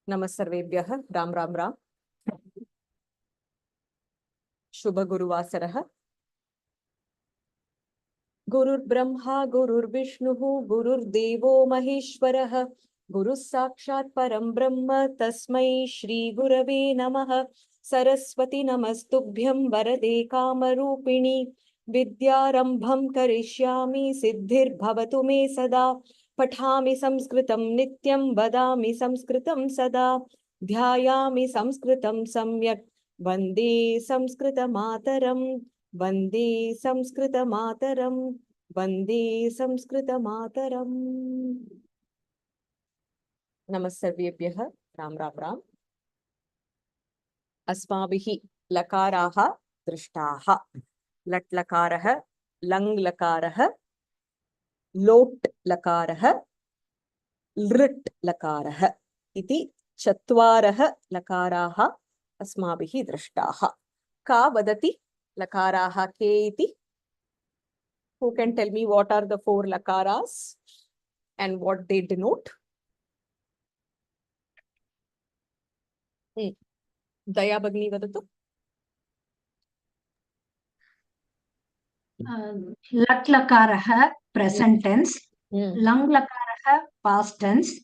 नमस्सर्वेभ्यः राम राम राम शुभ गुरुवासरः गुरुर्ब्रह्मा गुरुर्विष्णुः गुरुर्देवो महेश्वरः गुरुः साक्षात् परं ब्रह्म तस्मै श्री गुरवे नमः सरस्वती नमस्तुभ्यं वरदे कामरूपिणी विद्यारंभं करिष्यामि सिद्धिर्भवतु मे सदा पठामि संस्कृतं नित्यं वदामि संस्कृतं सदा ध्यायामि संस्कृतं सम्यक् वन्दे संस्कृतमातरम् वन्दे संस्कृतमातरम् वन्दे संस्कृतमातरम् नमस्सर्वेभ्यः राम राम राम अस्माभिः लकाराः दृष्टाः लट् लकारः लङ् लकारः लोट् लकारः लृट् लकारः इति चत्वारः लकाराः अस्माभिः दृष्टाः का वदति लकाराः के इति who can tell me what are the four lakaras and what they denote दया भगिनी वदतु लट् लकारः प्रेजेंट टेंस लङ् लकारः पास्ट टेंस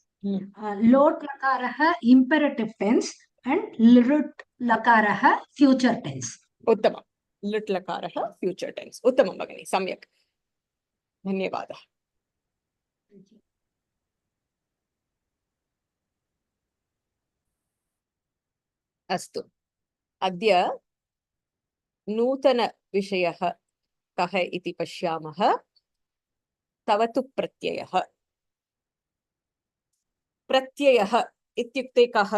लोट् लकारः इम्पेरेटिव टेंस and लृट् लकारः फ्यूचर टेंस उत्तमम् लृट् लकारः फ्यूचर टेंस उत्तमं भगिनी सम्यक् धन्यवादः अस्तु अद्य नूतन विषयः कः इति पश्यामः तवतु प्रत्ययः प्रत्ययः इत्युक्ते कः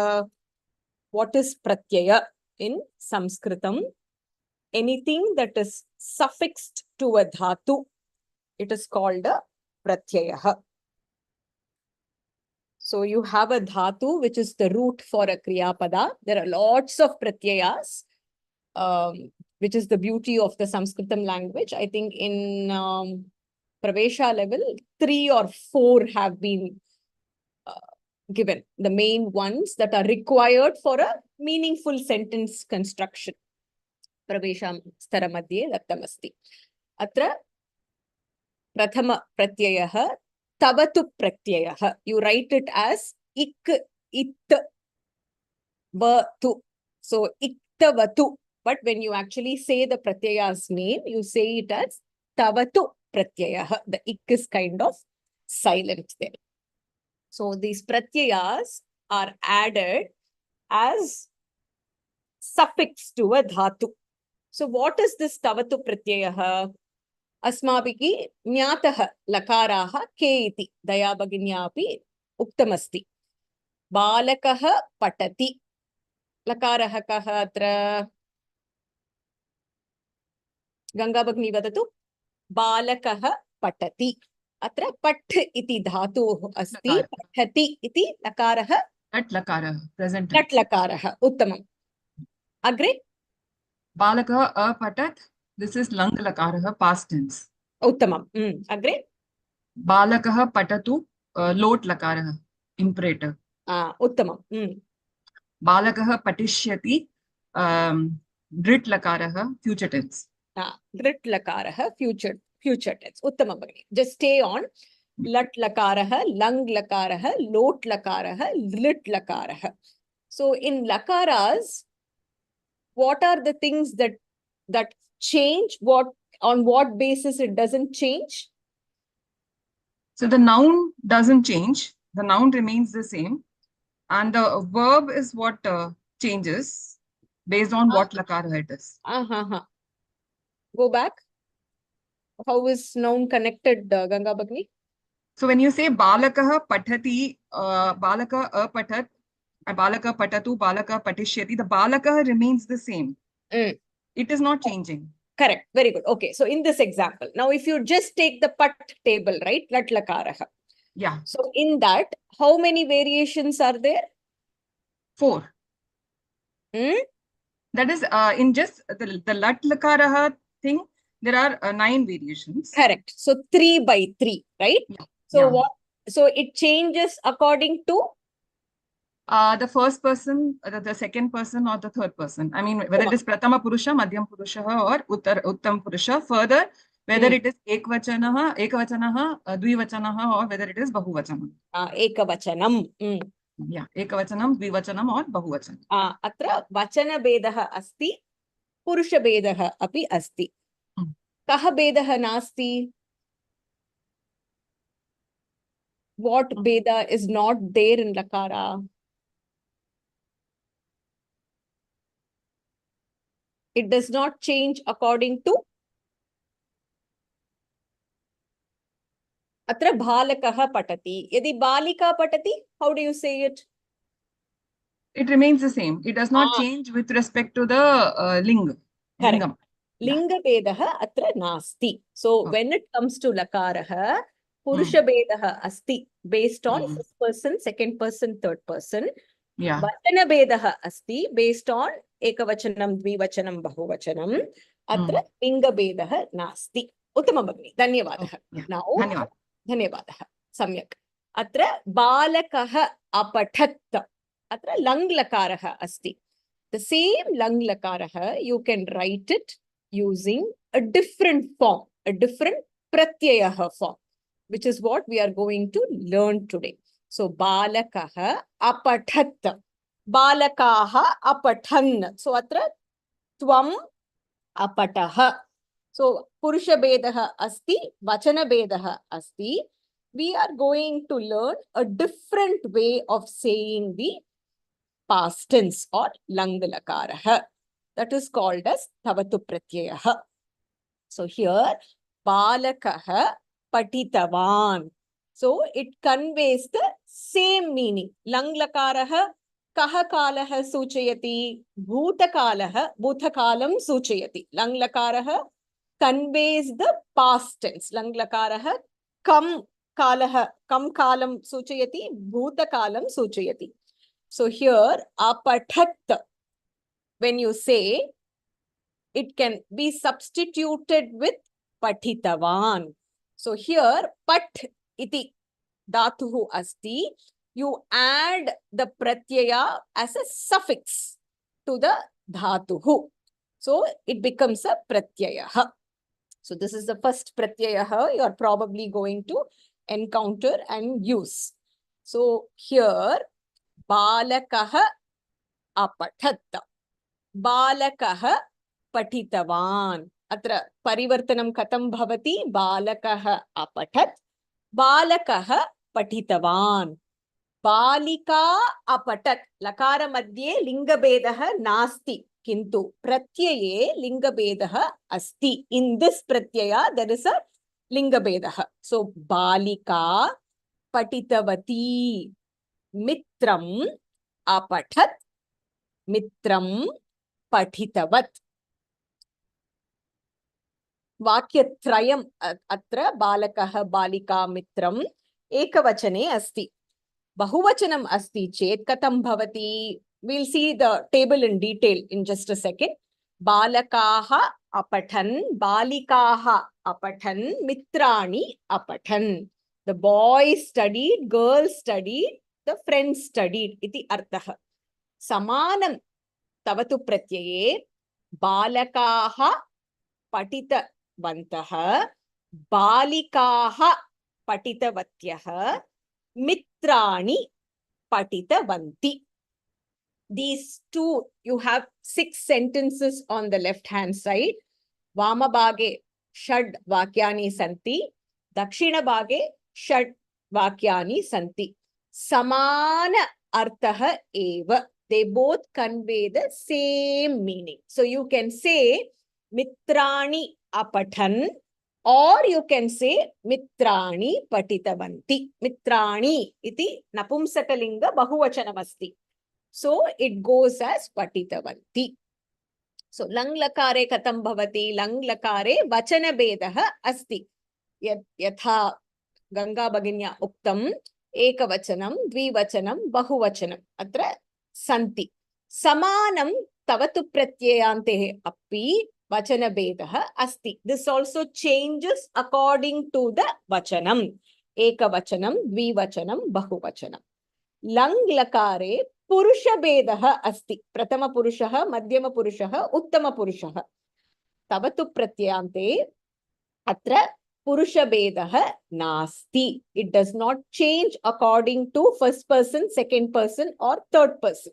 what is pratyaya in Samskritam anything that is suffixed to a dhatu it is called a pratyaya so you have a dhatu which is the root for a kriya pada there are lots of pratyayas which is the beauty of the Sanskritam language I think in Pravesha level 3 or 4 have been given the main ones that are required for a meaningful sentence construction pravesha stara madhye dattamasti atra prathama pratyayah tavatu pratyayah you write it as ik it vatu so iktavatu but when you actually say the pratyaya's name you say it as tavatu pratyayah the ik is kind of silent there. So these pratyayas are added as suffix to a dhatu. So what is this tavatu pratyayah? Asmabhiki jnatah lakaraha ke iti daya bhaginya api uktamasti. Balakah patati. Lakarah kah atra Ganga bhagini vadatu. Balakah patati. अत्र पठ इति धातुः अस्ति पठति इति लकारः लट् लकारः present लट् लकारः उत्तमम् अग्रे बालकः अपठत् दिस इज लङ् लकारः पास्ट टेंस उत्तमम् अग्रे बालकः पठतु लोट् लकारः इम्परेटिव उत्तमम् बालकः पठिष्यति लृट् लकारः फ्यूचर टेंस लृट् लकारः future tense uttamam bagini just stay on lat lakarah lang lakarah lot lakarah lit lakarah so in lakaras what are the things that change what on what basis it doesn't change so the noun doesn't change the noun remains the same and the verb is what changes based on what lakarah it is go back how is noun connected, Ganga Bhagini? So when you say balakah pathati, balakah apathat, balakah patatu, balakah patishyati, the balakah remains the same. It is not changing. Correct. Very good. Okay. So in this example, now if you just take the pat table, right? Lat lakarah. Yeah. So in that, how many variations are there? 4. That is in just the lat lakarah thing. There are 9 variations. Correct. So 3 by 3, right? Yeah. So what? So it changes according to The first person, the second person, or the third person. I mean, whether it is Pratama Purusha, Madhyam Purusha, or Uttam Purusha. Further, whether it is Ekvachanaha, Dvivachanaha, or whether it is Bahuvachanam. Ekavachanam. Yeah, Ekavachanam, Dvivachanam, or Bahuvachanam. Atra Vachana Bedaha Asti, Purusha Bedaha Api Asti. Kaha Bedaha Nasti? What Beda is not there in Lakara? It does not change according to Atra Bhalakaha Patati. Yadi Balika Patati, how do you say it? It remains the same. It does not change with respect to the ling. Correct. Linga Bedaha Atra Nasti. So when it comes to Lakaraha, Purusha Bedaha Asti, based on first person, second person, third person. Yeah. Vachana Bedaha Asti, based on Ekavachanam, Dvivachanam, Bahuvachanam. Atra Linga Bedaha Nasti. Uttama Bhagini. Dhanyavadaha. Now, Dhanyavadaha. Samyak. Atra Balakaha Apathat. Atra Lang Lakaraha Asti. The same Lang Lakaraha, you can write it using a different form, a different Pratyayaha form, which is what we are going to learn today. So, Balakaha Apathat. Balakaha Apathan. So, atra Tvam Apataha. So, Purusha Bedaha Asti, Vachana Bedaha Asti. We are going to learn a different way of saying the past tense or Lang Lakaraha. That is called as Tavatu Pratyayaha. So here, Balakaha Patitavan. So it conveys the same meaning. Lang Lakaraha Kaha Kalaha Suchayati, Bhutakalaha, Bhutakalam Suchayati. Lang Lakaraha conveys the past tense. Lang Lakaraha Kam Kalaha, Kam Kalam Suchayati, Bhutakalam Suchayati. So here, apathat, when you say, it can be substituted with patitavan. So here, pat iti dhatuhu asti, you add the pratyaya as a suffix to the dhatuhu. So it becomes a pratyaya. So this is the first pratyaya you are probably going to encounter and use. So here, Balakaha apathat. Balakaha patitavan. Atra parivartanam katam bhavati. Balakaha apathat. Balakaha patitavan. Balika apatat. Lakara madhye linga bedaha nasti. Kintu pratyaye linga bedaha asti. In this pratyaya, there is a linga bedaha. So, balika patitavati. Mitram apathat, mitram patitavat. Vakyatrayam atra balakaha balika mitram ekavachane asti. Bahuvachanam asti chet katam bhavati. We'll see the table in detail in just a second. Balakaha apathan, balikaha apathan, mitrani apathan. The boys studied, girls studied, the friends studied. Iti arthaha. Samanam tavatu pratyaye balakaha patitavantaha balikaha patitavatyaha mitrani patitavanti. These two, you have 6 sentences on the left hand side. Vama bhage shad vakyani santi. Dakshina bhage shad vakyani santi. Samana arthaha eva. They both convey the same meaning. So you can say mitrani apathan, or you can say mitrani patitavanti. Mitrani iti napumsakalinga bahuvachanamasti. So it goes as patitavanti. So lang lakare katam bhavati, lang lakare vachana bedaha asti. Yatha Ganga Bhaginya uktam ekavachanam, dvivachanam, bahuvachanam. Atra santi. Samanam tavatu pratyayante api vachana bedaha asti. This also changes according to the vachanam. Ekavachanam, dvivachanam, bahuvachanam. Lang lakare पुरुषभेदः अस्ति प्रथमपुरुषः मध्यमपुरुषः उत्तमपुरुषः तवतु प्रत्ययान्ते अत्र पुरुषभेदः नास्ति it does not change according to first person second person or third person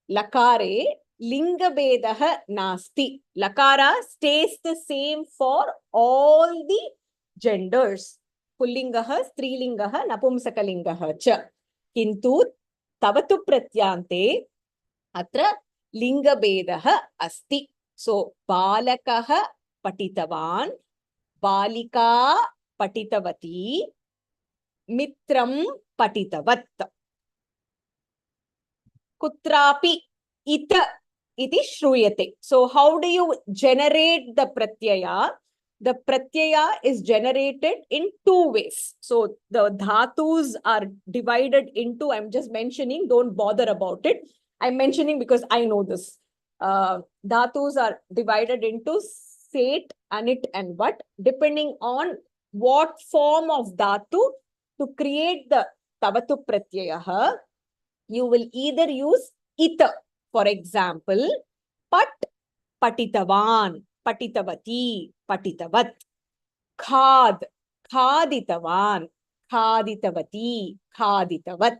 lakare lingabhedah nasti lakara stays the same for all the genders pullingah strilingah napumsakalingah cha kintu tavatu pratyante atra lingabhedah asti so balakah patitavan बालिका पठितवती मित्रं पठितवत् कुत्रापि इत इति श्रूयते so how do you generate the pratyaya is generated in two ways so the dhatus are divided into I'm just mentioning don't bother about it I'm mentioning because I know this dhatus are divided into sate, anit, and what, depending on what form of dhatu to create the tavatu pratyaya, you will either use ita. For example, pat, patitavan, patitavati, patitavat, khad, khaditavan, khaditavati, khaditavat,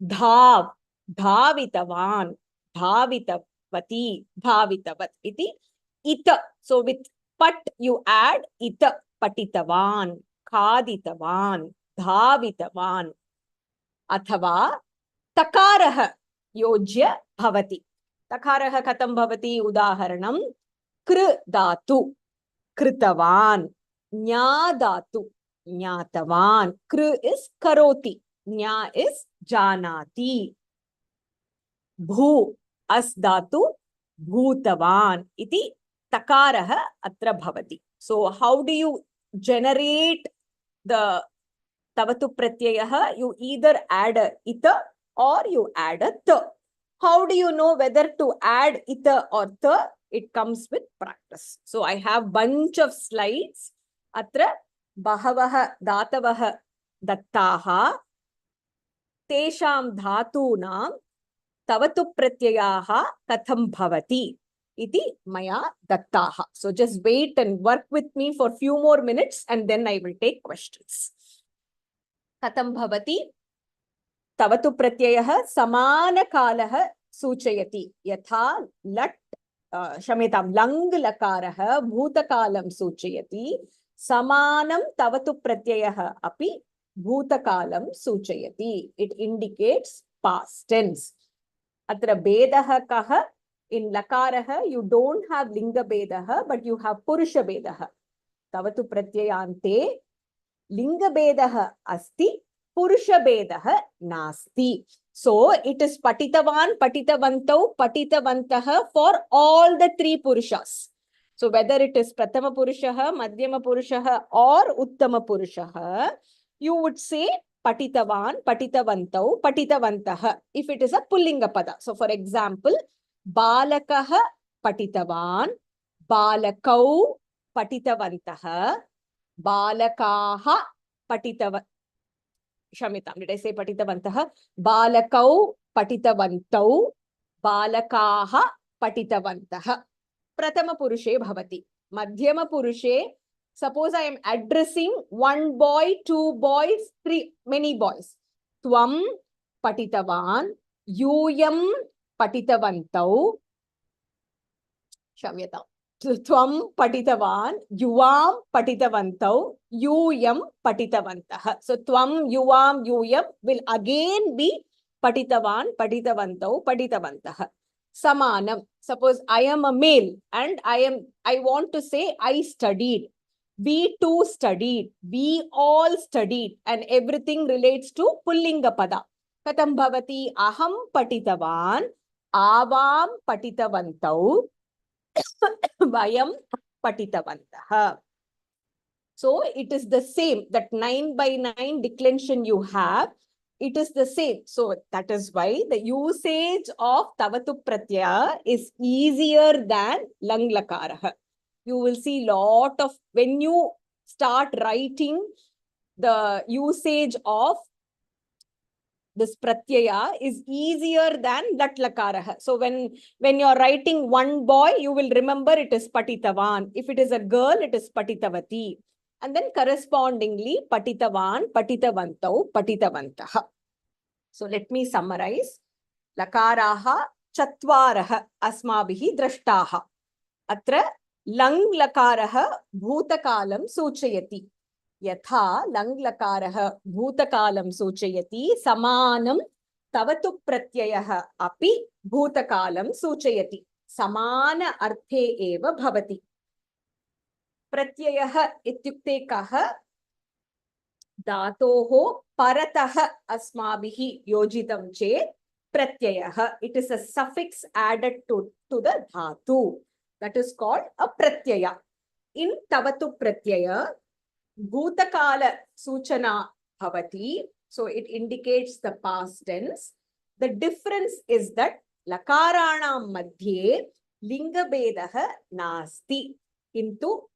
dhav, dhavitavan, dhavitavati, dhavitavat, iti ita. So with pat you add ita patitavan, khaditavan, dhavitavan. Athava takarah yojya bhavati. Takarah katam bhavati udaharanam kr dhatu kritavan, nya dhatu nyatavan. Kr is karoti, nya is janati. Bhu as dhatu bhutavan iti takarah atra bhavati. So how do you generate the tavatu pratyayah? You either add a ita or you add a ta. How do you know whether to add ita or ta? It comes with practice. So I have bunch of slides. Atra bahavah datavah dattaha tesham dhatunam tavatu pratyayaha katham bhavati iti maya dattaha. So just wait and work with me for few more minutes and then I will take questions. Katham bhavati tavatu pratyayah samana kalah suchayati yatha lat shamitam lang lakarah bhutakalam suchayati samanam tavatu pratyayah api bhutakalam suchayati. It indicates past tense. Atra bedah kah in lakarah you don't have linga bedah but you have purusha bedah. Tavatu pratyayante linga bedah asti purusha bedah nasti. So it is patitavan, patitavantau, patitavantah for all the three purushas. So whether it is prathama purushaha, madhyama purushaha or uttama purushaha, you would say patitavan, patitavantau, patitavantah if it is a pullinga pada. So for example, balakah patitavan, balakau patitavantah, balakaha patitav. Shamitam, did I say patitavantah? Balakau patitavantau, balakaha patitavantah. Prathama purushe bhavati. Madhyama purushe, suppose I am addressing one boy, two boys, three, many boys. Tvam patitavan, yuyam patitavantau. Shamyatam. Tvam patitavan, yuvam patitavantau, yuyam patitavantah. So tvam, yuvam, yuyam will again be patitavan, patitavantau, patitavantah. Samanam. Suppose I am a male and I want to say I studied. We too studied. We all studied. And everything relates to pullinga pada. Katham bhavati aham patitavan, avam patitavantau, vayam patitavantah. So it is the same. That 9 by 9 declension you have, it is the same. So that is why the usage of tavatu pratyaya is easier than lang lakarah. You will see lot of, when you start writing the usage of this pratyaya is easier than lat lakaraha. So when you're writing one boy, you will remember it is patitavan. If it is a girl, it is patitavati. And then correspondingly, patitavan, patitavantau, patitavantaha. So let me summarize. Lakaraha chatvaraha asmabihi drashtaha. Atra lang lakaraha bhutakalam suchayati. Yatha lang lakaraha bhutakalam suchayati samanam tavatu pratyayah api bhutakalam suchayati. Samana arthe eva bhavati. Pratyayah ityukte kaha dhatoho paratah asmabihi yojitam chet pratyayah. It is a suffix added to the dhatu. That is called a pratyaya. In tavatu pratyaya, bhutakala suchana bhavati. So it indicates the past tense. The difference is that lakaranam madhye linga bedaha nasti. Kintu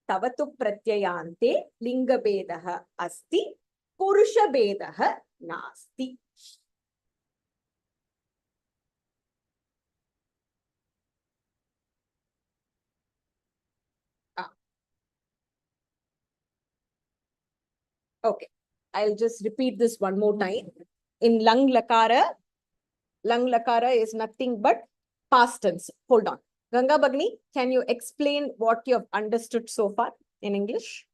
tavatu pratyayante linga bedaha asti. Purusha bedaha nasti. Okay, I'll just repeat this one more time. In lang lakara is nothing but past tense. Hold on. Ganga Bagni, can you explain what you have understood so far in English?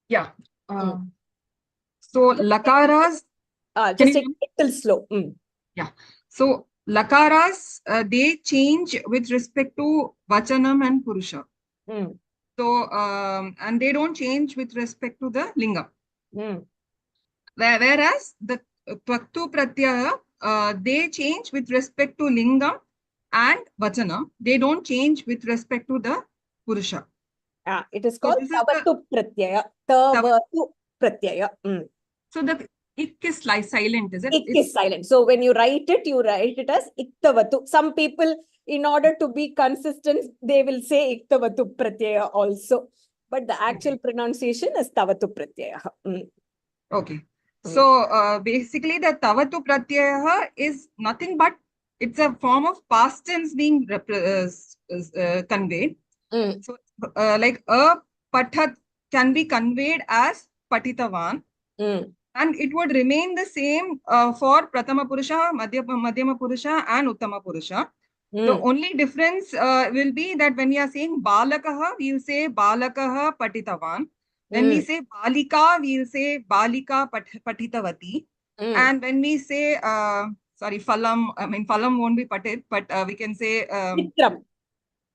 Yeah. So lakaras. Just take it a little slow. Yeah. So lakaras, they change with respect to vachanam and purusha. So, and they don't change with respect to the linga. Whereas the tvatu pratyaya, they change with respect to lingam and vachanam. They don't change with respect to the purusha. It is called tavatu pratyaya. Tavatu pratyaya. So the ik is silent, is it? Ik is silent. So when you write it as iktavatu. Some people, in order to be consistent, they will say iktavatu pratyaya also. But the actual pronunciation is tavatu pratyaya. Okay. So basically the tavatu pratyaya is nothing but it's a form of past tense being conveyed. So like a pathat can be conveyed as patitavan. And it would remain the same for Pratama Purusha, Madhyama Purusha, and Uttama Purusha. The only difference will be that when we are saying Balakaha, we will say Balakaha Patitavan. When we say Balika, we will say Balika Patitavati. And when we say, sorry, Phalam, I mean, Phalam won't be Patit, but we can say Mitram.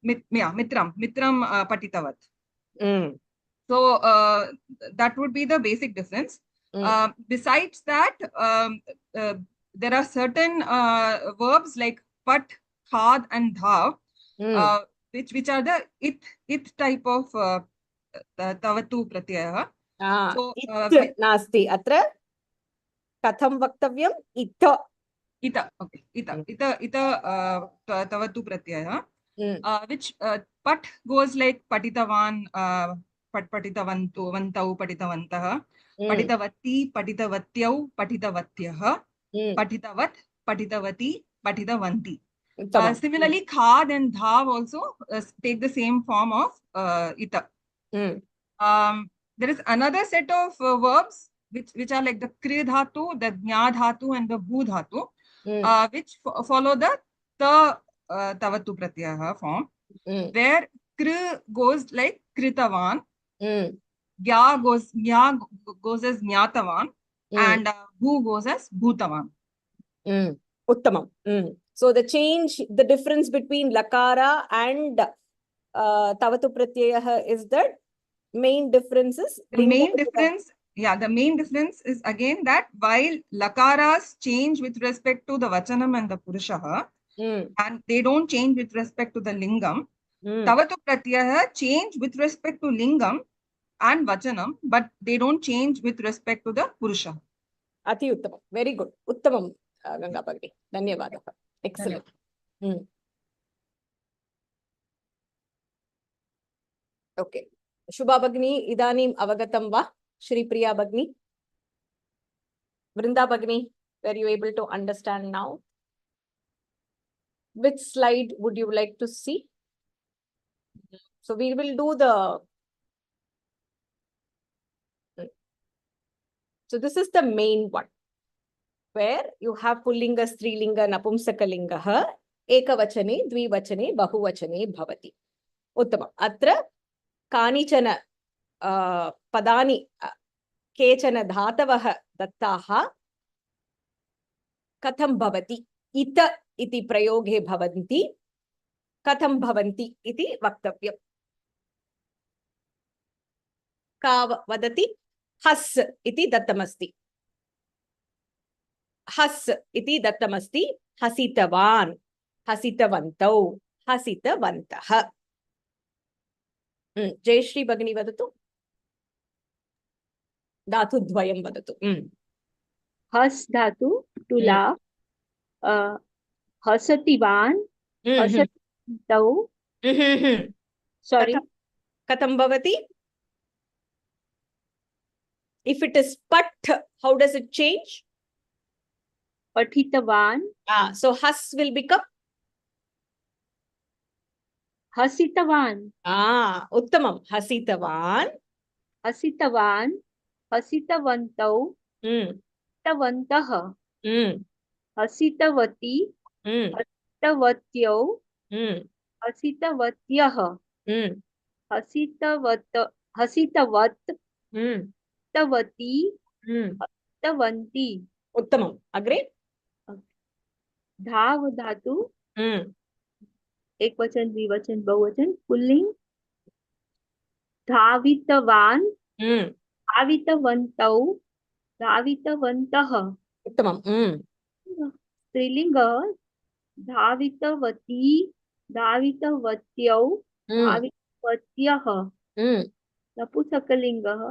Mitram Patitavat. So that would be the basic difference. Besides that, there are certain verbs like pat, khad, and dhav, which are the it type of tavatu pratyaya. So it nasti atra katham vaktavyam ita. Ita, okay, ita tavatu pratyaya, which pat goes like patitavan, patitavantu, vantau, patitavantah. Patitavati, patitavatyau, patitavatyah, patitavat, patitavati, patitavanti. Similarly, khad and dhav also take the same form of ita. There is another set of verbs which are like the kri dhatu, the jna dhatu, and the bhu dhatu, which follow the tavatu pratyaya form, where kri goes like kritavan. Gya goes as Nyatavan, and Bhu goes as Bhutavan. Uttamam. So the difference between Lakara and Tavatu Pratyaya is that main difference is the main difference is again that while Lakaras change with respect to the Vachanam and the Purusha, and they don't change with respect to the Lingam, Tavatu Pratyaya change with respect to Lingam and Vachanam, but they don't change with respect to the Purusha. Ati Uttamam. Very good. Uttamam, Ganga Bagni. Dhanyavadaha. Excellent. Okay. Shubha Bagni, Idanim Avagatam Va, Shri Priya Bagni. Vrinda Bhagini, were you able to understand now? Which slide would you like to see? So we will do the... So this is the main one, where you have pullinga, strilinga, napumsakalinga, ekavachane, dvivachane, bahuvachane bhavati. Uttamam. Atra kanichana padani kechana dhatavah dattaha katham bhavati. Ita iti prayoge bhavanti. Katham bhavanti iti vaktavyam. Ka vadati has iti dattamasti. Has iti dattamasti. Hasitavan, hasitavantau, hasitavantah. Jayashri Bhagini vadatu. Dhatu dvayam vadatu. Has dhatu to laugh. Hasativan, hasatau. Sorry. Katham bhavati. If it is pat, how does it change? Pathitavan. So has will become Hasitavan. Uttamam. Hasitavan. Hasitavan. Hasitavantau. Hasitavantah. Hasitavati. Hasitavatyau. Hasitavatyah. Hasitavat. Hasitavati. Hasitavanti. Uttamam. Agree? धाव धातु एक वचन द्विवचन बहुवचन pulling धावितवान धावितवन्तौ धावितवन्तः उत्तमम स्त्रीलिंग धावितवती धावितवत्यौ धावितवत्यः नपुंसकलिंगः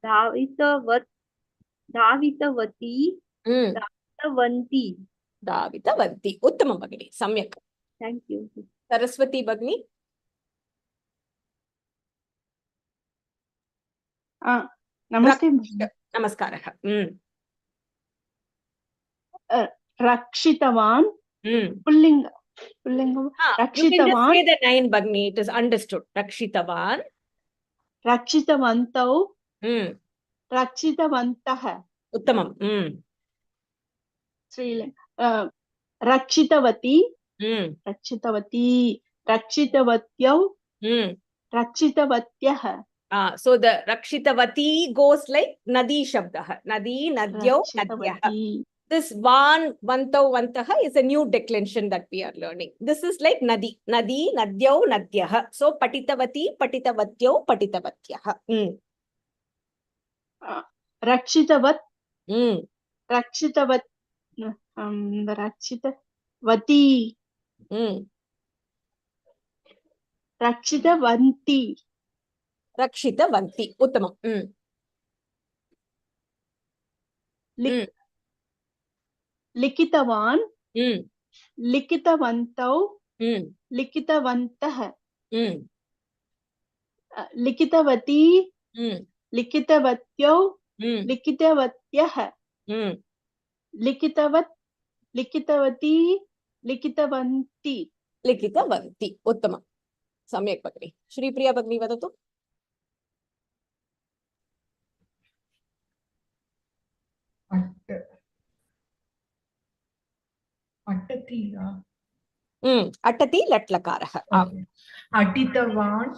धावितवत् धावितवती धावितवन्ति धावितवन्ति उत्तमं भगिनी सम्यक् थैंक यू सरस्वती भगिनी नमस्ते नमस्कारः रक्षितवान् pulling रक्षितवान् you can just say the nine Bhagini, it is understood. रक्षितवान् रक्षितवन्तौ रक्षितवन्तः उत्तमं रक्षितवती रक्षितवती रक्षितवत्यौ रक्षितवत्यः so the rakshitavati goes like nadi shabdah nadi nadyau nadyah this van vantau vantah is a new declension that we are learning. This is like nadi nadyau nadyah, so patitavati patitavatyau patitavatyah रक्षितवत् रक्षितवत् रक्षितवती रक्षितवन्ति रक्षितवन्ति उत्तमं लिखितवान् लिखितवन्तौ लिखितवन्तः लिखितवती लिखितवत्यौ लिखितवत्यः लिखितवत् लिखितवती लिखितवन्ति लिखितवन्ति उत्तमं सम्यक् भगिनी श्रीप्रिया भगिनी वदतु अटति लट्लकारः अटितवान्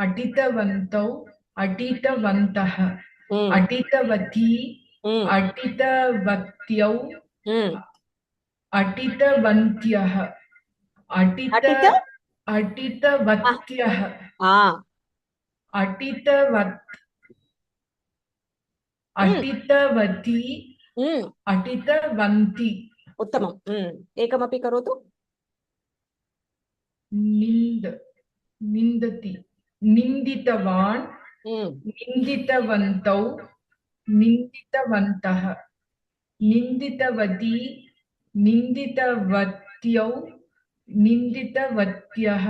अटितवन्तौ अटितवन्तः अटितवती अटितवत्यौ अटितवन्त्यः अटितवत्यः अटितवत् अटितवती अटितवन्ति उत्तमम् एकमपि करोतु निन्दति निन्दितवान् निन्दितवन्तौ निन्दितवन्तः निन्दितवती निन्दितवत्यौ निन्दितवत्यः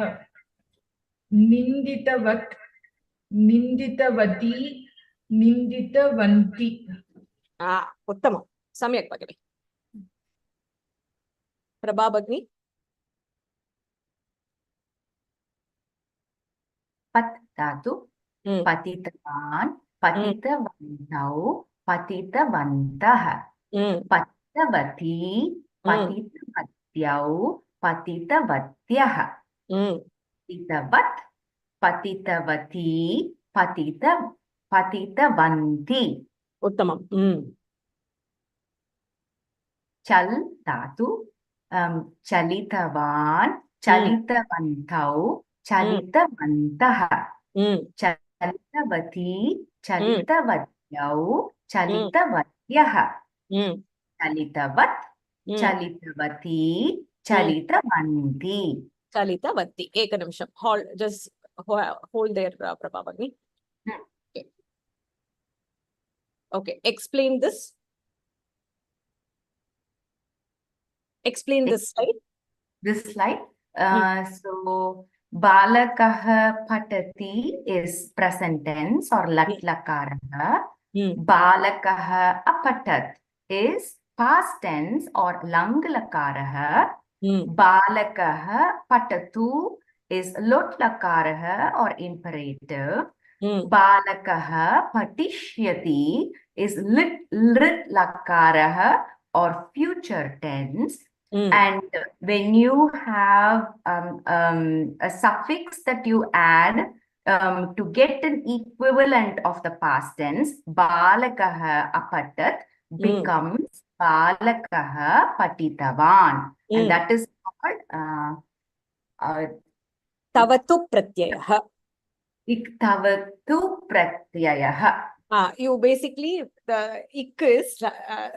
निन्दितवत् निन्दितवती निन्दितवन्ति उत्तमं सम्यक् भगिनि प्रभा भगिनी पत् धातु पतितवान् पतितवन्तौ पतितवन्तः पतितवती पतितवत्यौ पतितवत्यः पतितवत् पतितवती पतितवन्ति उत्तमं चल धातु चलितवान् चलितवन्तौ चलितवन्तः चलितवती चलितवत्यौ चलितवत्यः चलितवत् चलितवती चलितवन्ति चलितवती एकनिमिषं hold just hold there Prabha Bhagini okay explain this slide so balakah patati is present tense or lat lakarah balakah apatat is past tense or lang lakarah balakah patatu is lot lakarah or imperative balakah patishyati is lit lakarah or future tense and when you have a suffix that you add to get an equivalent of the past tense balakah apatat becomes balakah patitavan and that is called Tavatu pratyayah. Tavatu pratyayah. You basically, the ik is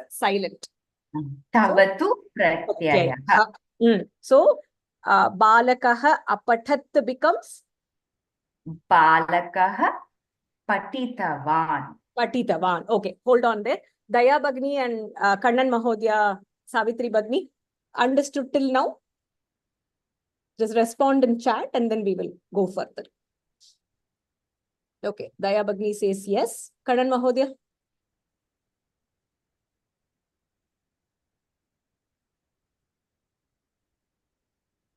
silent. Tavatu pratyayah. So, balakah apatat becomes? Balakah patitavan. Patitavan. Okay, hold on there. Daya Bhagini and Kannan Mahodaya, Savitri Bhagini, understood till now? Just respond in chat and then we will go further. Okay, Daya Bhagini says yes. Kannan Mahodaya?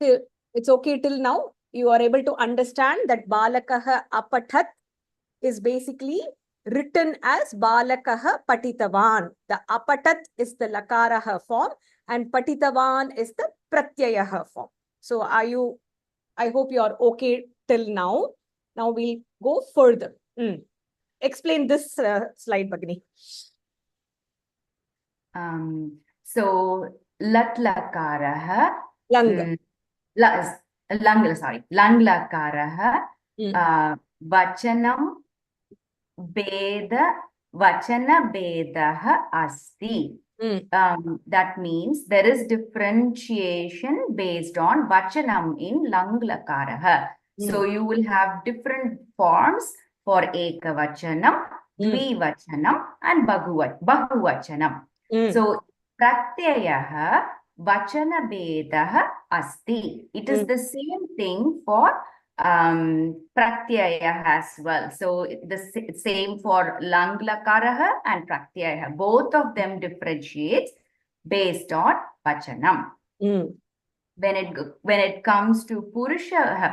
It's okay till now. You are able to understand that balakah apatat is basically written as balakah patitavan. The apatat is the lakarah form and patitavan is the pratyayah form. So I hope you are okay till now. Now we'll go further. Explain this slide, Bhagini. So lat lakarah. Lang. Lang lakarah. Vachanam vachana bedah asti. That means there is differentiation based on vachanam in lang lakarah. So you will have different forms for ekavachanam, dvivachanam and bahuvachanam. So pratyayah vachana bedah asti. It is the same thing for pratyaya as well. So the same for lang lakarah and pratyaya. Both of them differentiate based on vachanam. When it comes to purusha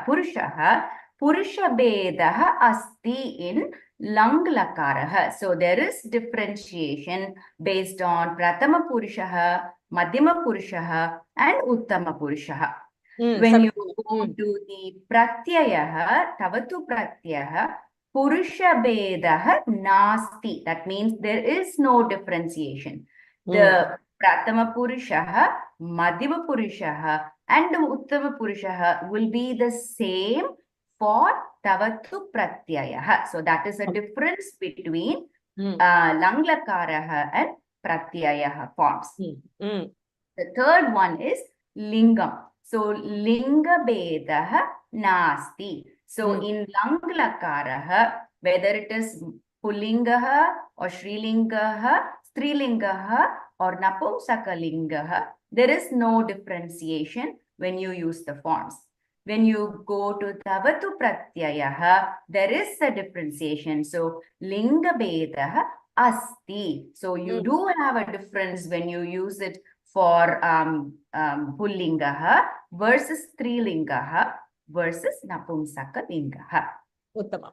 bedah asti in lang lakarah. So there is differentiation based on prathama purusha, madhyama purusha and uttama purusha. When you go to the pratyayah, tavatu pratyayah, purusha bedah nasti. That means there is no differentiation. The prathama purusha, madhyama purusha and the uttama purusha will be the same for tavatu pratyayah. So that is a difference between lang lakarah and pratyayah forms. The third one is lingam. So linga bedah nasti. So in lang lakarah, whether it is pullingaha or shrilingaha, strilingaha or napumsakalingaha, there is no differentiation when you use the forms. When you go to tavatu pratyayah, there is a differentiation. So linga bedah asti. So you do have a difference when you use it for pullingaha versus strilingaha versus napumsakalingaha. Uttamam.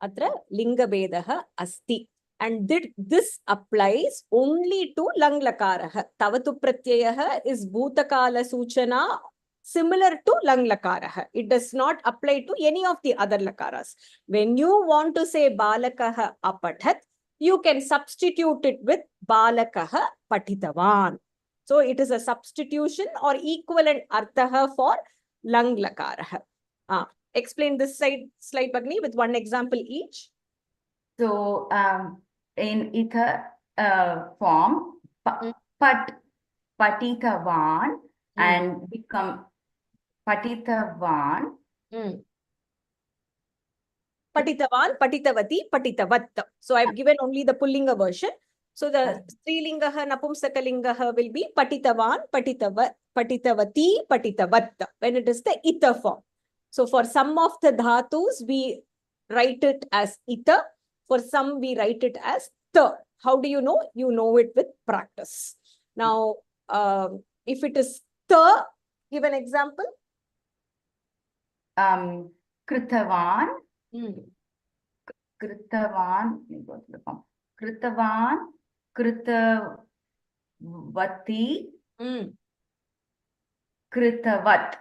Atra lingabedaha asti. And this applies only to lang lakaraha. Tavatu pratyayaha is bhutakala suchana similar to lang lakaraha. It does not apply to any of the other lakaras. When you want to say balakaha apathat, you can substitute it with balakaha patitavan. So it is a substitution or equivalent arthaha for lang lakaraha. Explain this slide, Bagni, with one example each. So in itha form, patitavan and become patitavan. Patitavan, patitavati, patitavat. So I've given only the pullinga version. So the strilingaha, napumsakalingaha will be patitavan, patitavati, patitavat when it is the ita form. So for some of the dhatus, we write it as ita. For some, we write it as ta. How do you know? You know it with practice. Now, if it is ta, give an example. Kritavan. Kritavan. Kritavan. Kritavati. Kritavat.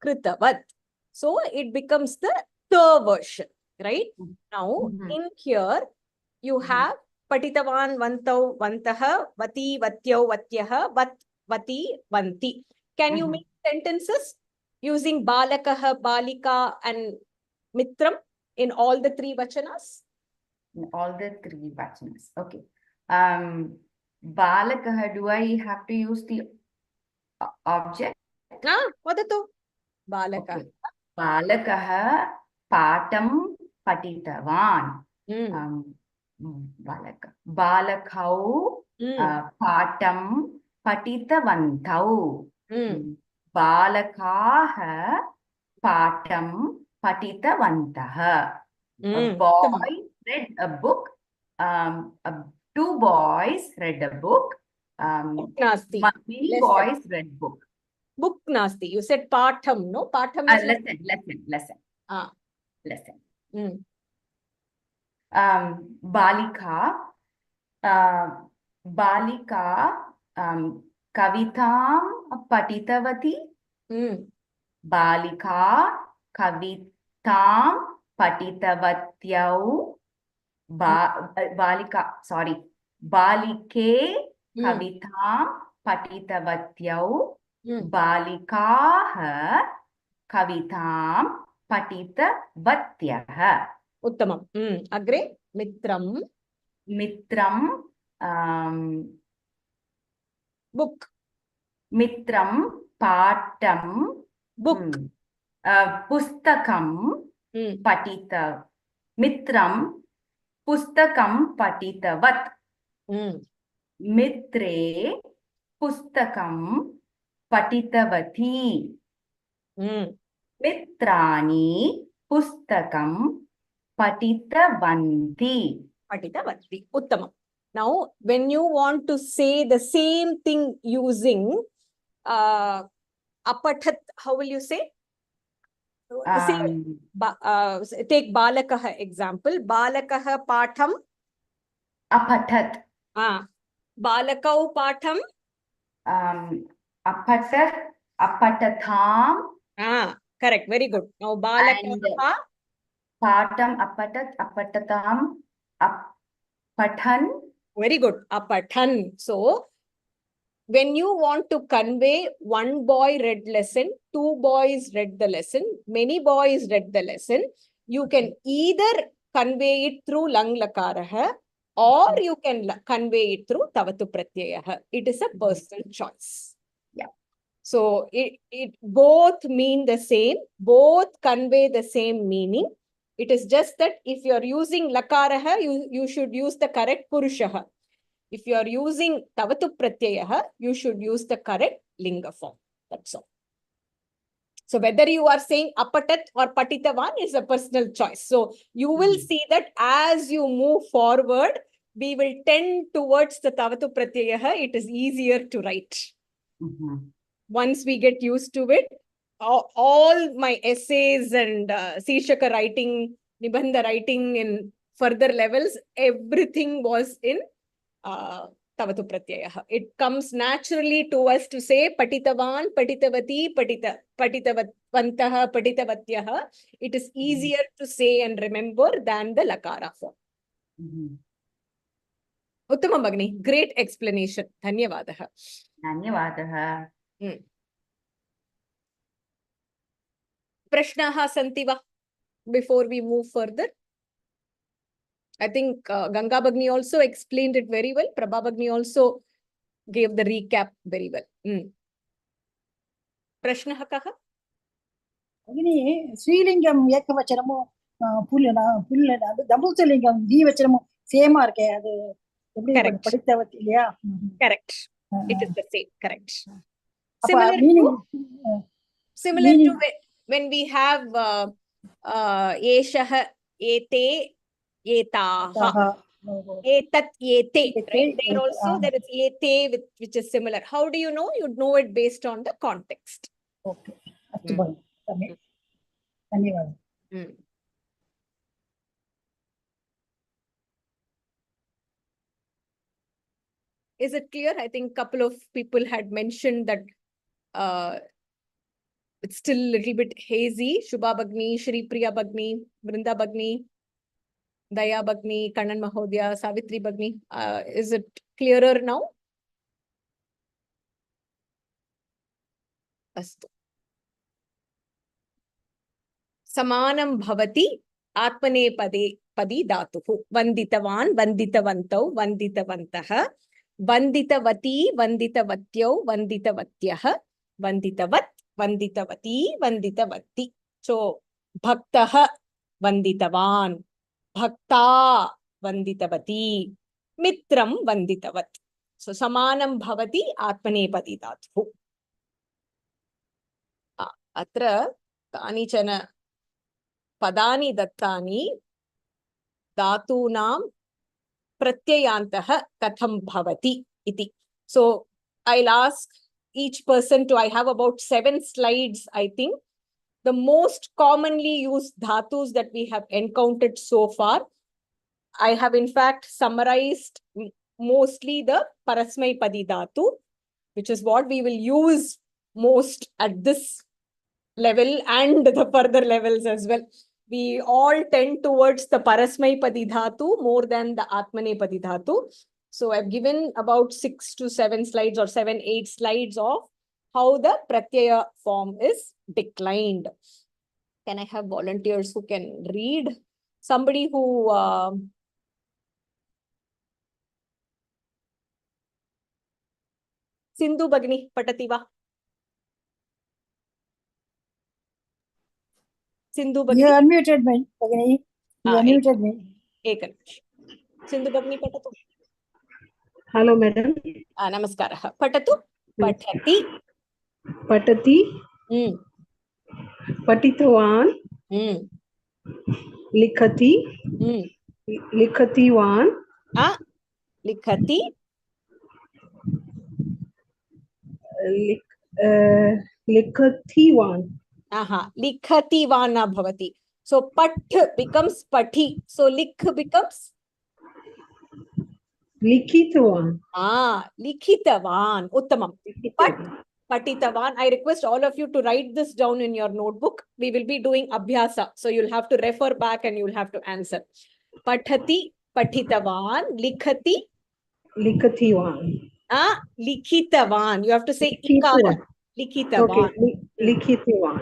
Kritavat. So it becomes the ta version, right? Now, in here, you have patitavan, vantau, vantaha, vati, vatyau, vatyaha, vat, vati, vanti. Can you make sentences using balakaha, balika, and mitram in all the three vachanas? In all the three vachanas. Okay. Balakaha, do I have to use the object? Vadatu. Balakaha. Okay. Balakaha patam patitavan. Balakau patam patitavantau. Balakaha patam patitavantaha. A boy read a book. Two boys read a book. Many boys read book. Book nasti. You said patham, no? Patham is lesson. Lesson. Balika kavitam patitavati. Balika kavitam patitavatyau. Balike kavitam patitavatyau. Balikaha kavitam patitavatyah. Uttamam. Agre mitram. Mitram. Book. Mitram patam. Book. Pustakam patita. Mitram pustakam patitavat. Mitre pustakam patitavati. Mitrani pustakam patitavanti. Patitavati. Uttamam. Now, when you want to say the same thing using apathat, how will you say? Take balakaha example. Balakaha patham. Apathat. Balakau patham. Apatatham. Correct. Very good. Now, balakaha. Patam, apatatham, apathan. Very good. Apathan. So, when you want to convey one boy read lesson, two boys read the lesson, many boys read the lesson, you can either convey it through lang lakaraha or you can convey it through tavatu pratyayaha. It is a personal choice. Yeah. So, it both mean the same, both convey the same meaning. It is just that if you are using lakaraha, you should use the correct purushaha. If you are using tavatu pratyayaha, you should use the correct linga form. That's all. So whether you are saying apatat or patitavan is a personal choice. So you will see that as you move forward, we will tend towards the Tavatu pratyaya. It is easier to write. Once we get used to it, all my essays and Shirshaka writing, Nibandha writing in further levels, everything was in Tavatu pratyaya. It comes naturally to us to say patitavan, patitavati, patitavantaha, patitavatyah. It is easier to say and remember than the lakara form. Uttama Bhagini, great explanation. Dhanyavadaha. Dhanyavadaha. Prashnaha santi va before we move further? I think Ganga Bhagini also explained it very well. Prabha Bhagini also gave the recap very well. Prashnaha kaha? Bhagini, Srilingam ekavachanamo pullana double lingam dvachanamo same ah irukke adu eppadi padithavati illaya? Correct. It is the same. Correct. Similar to when we have eshah, ete, etaha, etat, ete. Right? There also there is ete which is similar. How do you know? You know it based on the context. Okay. Dhanyawad. Is it clear? I think a couple of people had mentioned that it's still a little bit hazy. Shubha Bhagini, Shri Priya Bhagini, Vrinda Bhagini, Daya Bhagini, Kannan Mahodaya, Savitri Bhagini. Is it clearer now? Astu. Samanam bhavati atmane padi dhatuhu. Vanditavan, vanditavantau, vanditavantaha. Vanditavati, vanditavatyau, vanditavatyah. Vanditavat, vanditavati, vanditavati. So, bhaktaha, vanditavan. Bhakta, vanditavati. Mitram, vanditavat. So, samanam bhavati atmanepadi dhatuhu. Atra kanichana padani dattani dhatunam pratyayantaha katham bhavati iti. So, I'll ask each person to, I have about 7 slides, I think. The most commonly used dhatus that we have encountered so far. I have in fact summarized mostly the parasmai padi dhatu, which is what we will use most at this level and the further levels as well. We all tend towards the parasmai padi dhatu more than the atmane padi dhatu. So I've given about 6 to 7 slides or 7, 8 slides of how the pratyaya form is declined. Can I have volunteers who can read? Somebody who Sindhu Bhagini Patativa. Sindhu Bhagini. You unmuted me, Bhagini. You unmuted me. Ekan. Sindhu Bhagini Patatu. Hello, madam. Namaskara. Patatu. Patati. Patati. Patitavan. Likhati. Likhativan. Likhati. Likhativan. Likhativana bhavati. So pat becomes pati. So lik becomes Likhitavan. Likhitavan. Uttamam. Patitavan. I request all of you to write this down in your notebook. We will be doing abhyasa. So you'll have to refer back and you'll have to answer. Pathati, patitavan, likhati. Likhativan. Likhitavan. You have to say ikara. Likhitavan. Okay. Likhitavan.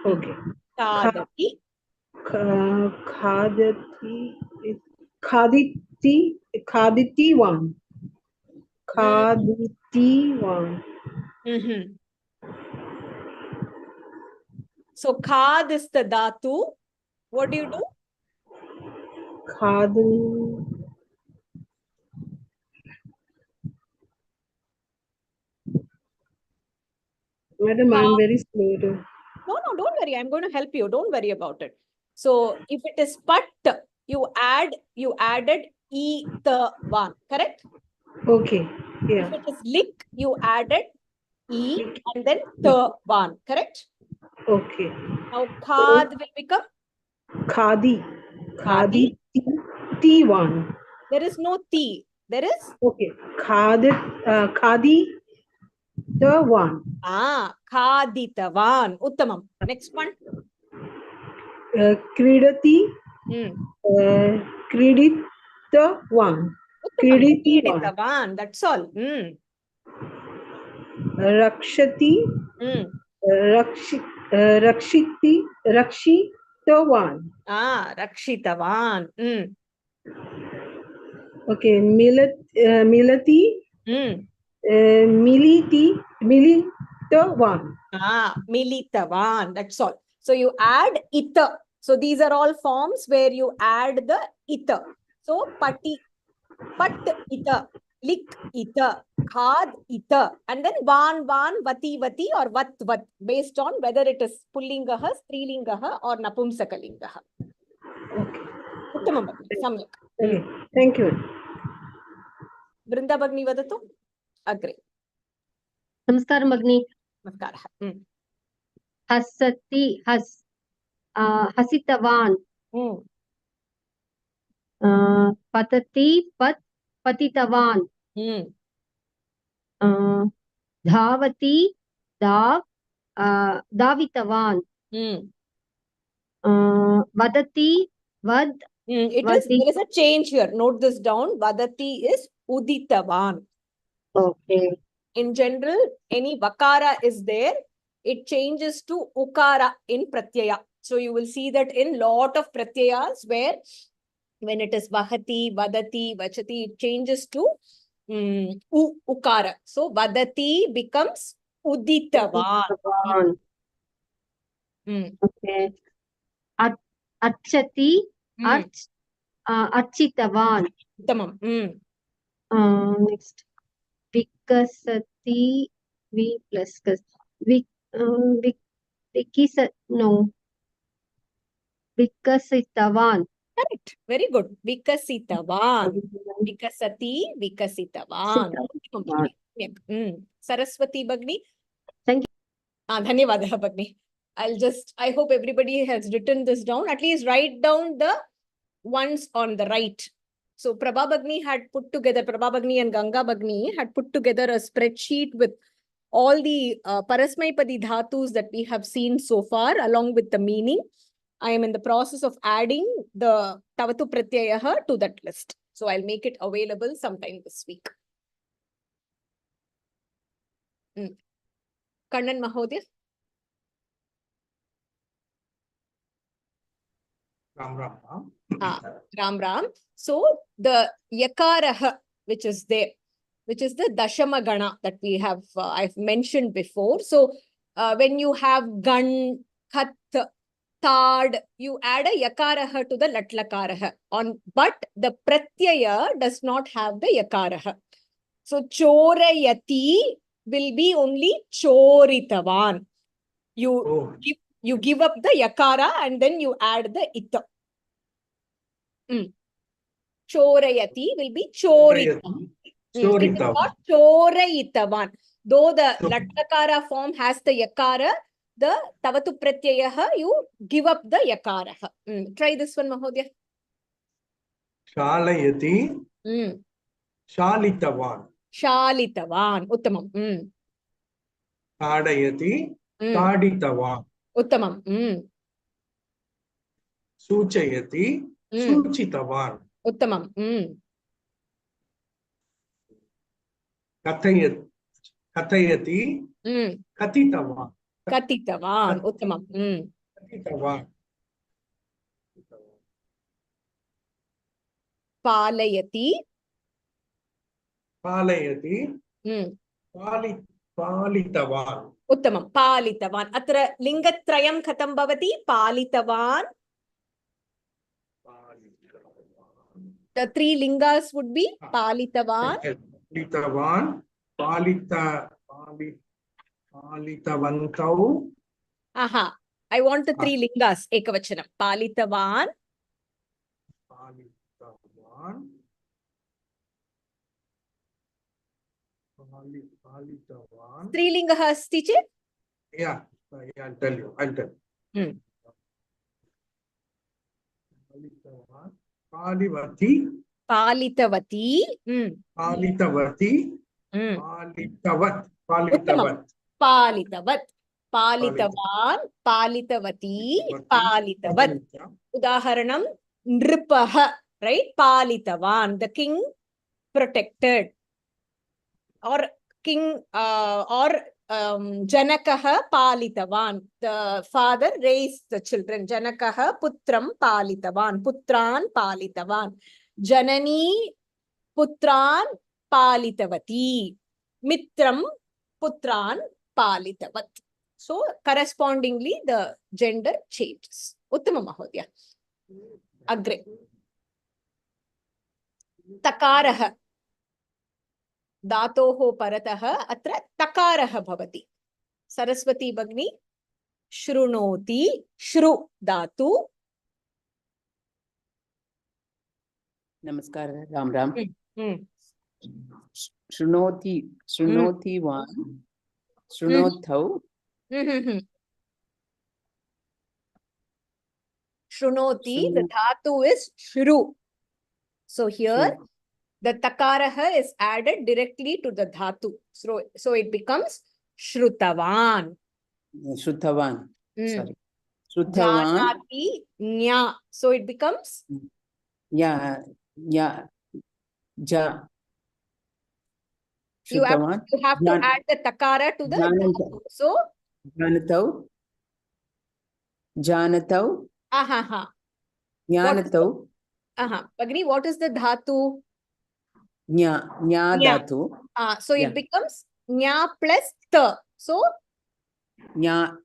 Okay. Khadati. Khaditivan. Khaditivan. So khad is the dhatu. What do you do? Khadu. Madam, I am very slow. No, don't worry. I'm going to help you. Don't worry about it. So if it is pat, you added e the one, correct? Okay. If Yeah. it is lick, you added e and then the one, correct? Okay. Now khad will become Khadi. khadi. T1. There is no t. There is Okay. Khadi the one. khaditavan. Uttamam. Next one. Kridati. Hmm. Kridit the one. Uttamam. Kriditi one. Kriditavan. That's all. Hmm. Rakshati. Hmm. Rakshiti. Rakshi the one. Rakshitavan. Hmm. Okay. Milati. Hmm. Mili the one. Militavan. That's all. So you add ita. So these are all forms where you add the ita. So pati, pat ita, lik ita, khad ita, and then van, vati, vati, or vat, based on whether it is pullingaha, strilingaha, or napumsakalingaha. Okay. Uttamam. Samyak. Okay. Thank you. Vrinda Bhagni vadatu. Agre. नमस्कारं भगिनी Namaskaraha. हसति हसितवान् पतति पतितवान् धावति धावितवान् वदति There is a change here. Note this down. Vadati is uditavan. Okay. In general, any vakara is there, it changes to ukara in pratyaya. So you will see that in lot of pratyayas where when it is vahati, vadati, vachati, it changes to ukara. So vadati becomes uditavan. Okay. Archati, architavan. Tamam. Next. Vikasati, V plus Vikasitavan. Correct. Very good. Vikasitavan. Vikasati, Vikasitavan. Saraswati Bhagni. Thank you. Dhanyavadaha Bhagni. I hope everybody has written this down. At least write down the ones on the right. So Prabha Bhagni and Ganga Bhagni had put together a spreadsheet with all the Parasmaipadi dhatus that we have seen so far, along with the meaning. I am in the process of adding the Tavatu Pratyayaha to that list. So I'll make it available sometime this week. Kannan Mahodaya. Ram Ram. So the Yakaraha, which is there, which is the Dashama Gana that we have, I've mentioned before. So when you have Gan, Khat, Tad, you add a Yakaraha to the Latlakaraha. But the Pratyaya does not have the Yakaraha. So Chorayati will be only Choritavan. You give up the Yakara and then you add the Ita. Chorayati will be Choritavan. It is not Chorayitavan. Though the Latlakara form has the Yakara, the Tavatu Pratyayaha, you give up the Yakaraha. Try this one, Mahodaya. Shalayati. Shalitavan. Shalitavan. Uttamam. Tadayati. Taditavan. Uttamam. Suchayati. Suchitavan. Uttamam. Kathayati. Katitavan. Katitavan. Uttamam. Katitavan. Palayati. Palayati. Palitavan. Uttamam. Palitavan. Atra lingatrayam khatam bhavati. Palitavan. The three lingas would be Palitavan. Palitavan. Palitavantau. Aha. I want the three lingas. Ekavachanam. Palitavan. Palitavan. Palitavan. Strilinga asti chet? Yeah, I'll tell you. Palitavan. Palivati. Palitavati. Palitavati. Palitavat. Palitavat. Palitavat. Palitavan. Palitavati. Palitavat. Udaharanam. Nripaha. Right? Palitavan. The king protected. Or king or Janakaha Palitavan. The father raised the children. Janakaha Putram Palitavan. Putran Palitavan. Janani Putran Palitavati. Mitram Putran Palitavat. So correspondingly the gender changes. Uttama Mahodaya. Agre. Takaraha. Dhatoho parataha atra takaraha bhavati. Saraswati Bhagni. Shrunoti. Shru dhatu. Namaskar, Ram Ram. Shrunoti one. Shrunothau. Shrunoti, the dhatu is shru. So here, the takaraha is added directly to the dhatu. So it becomes shrutavan. Shrutavan. Sorry. Shrutavan. Janati nya. So it becomes? Ja. You have to add the takara to the dhatu. So? Janatau. Aha. Jnanatau. Bhagini, what is the dhatu? Nya dhatu. So it becomes nya plus ta. So? Nyata.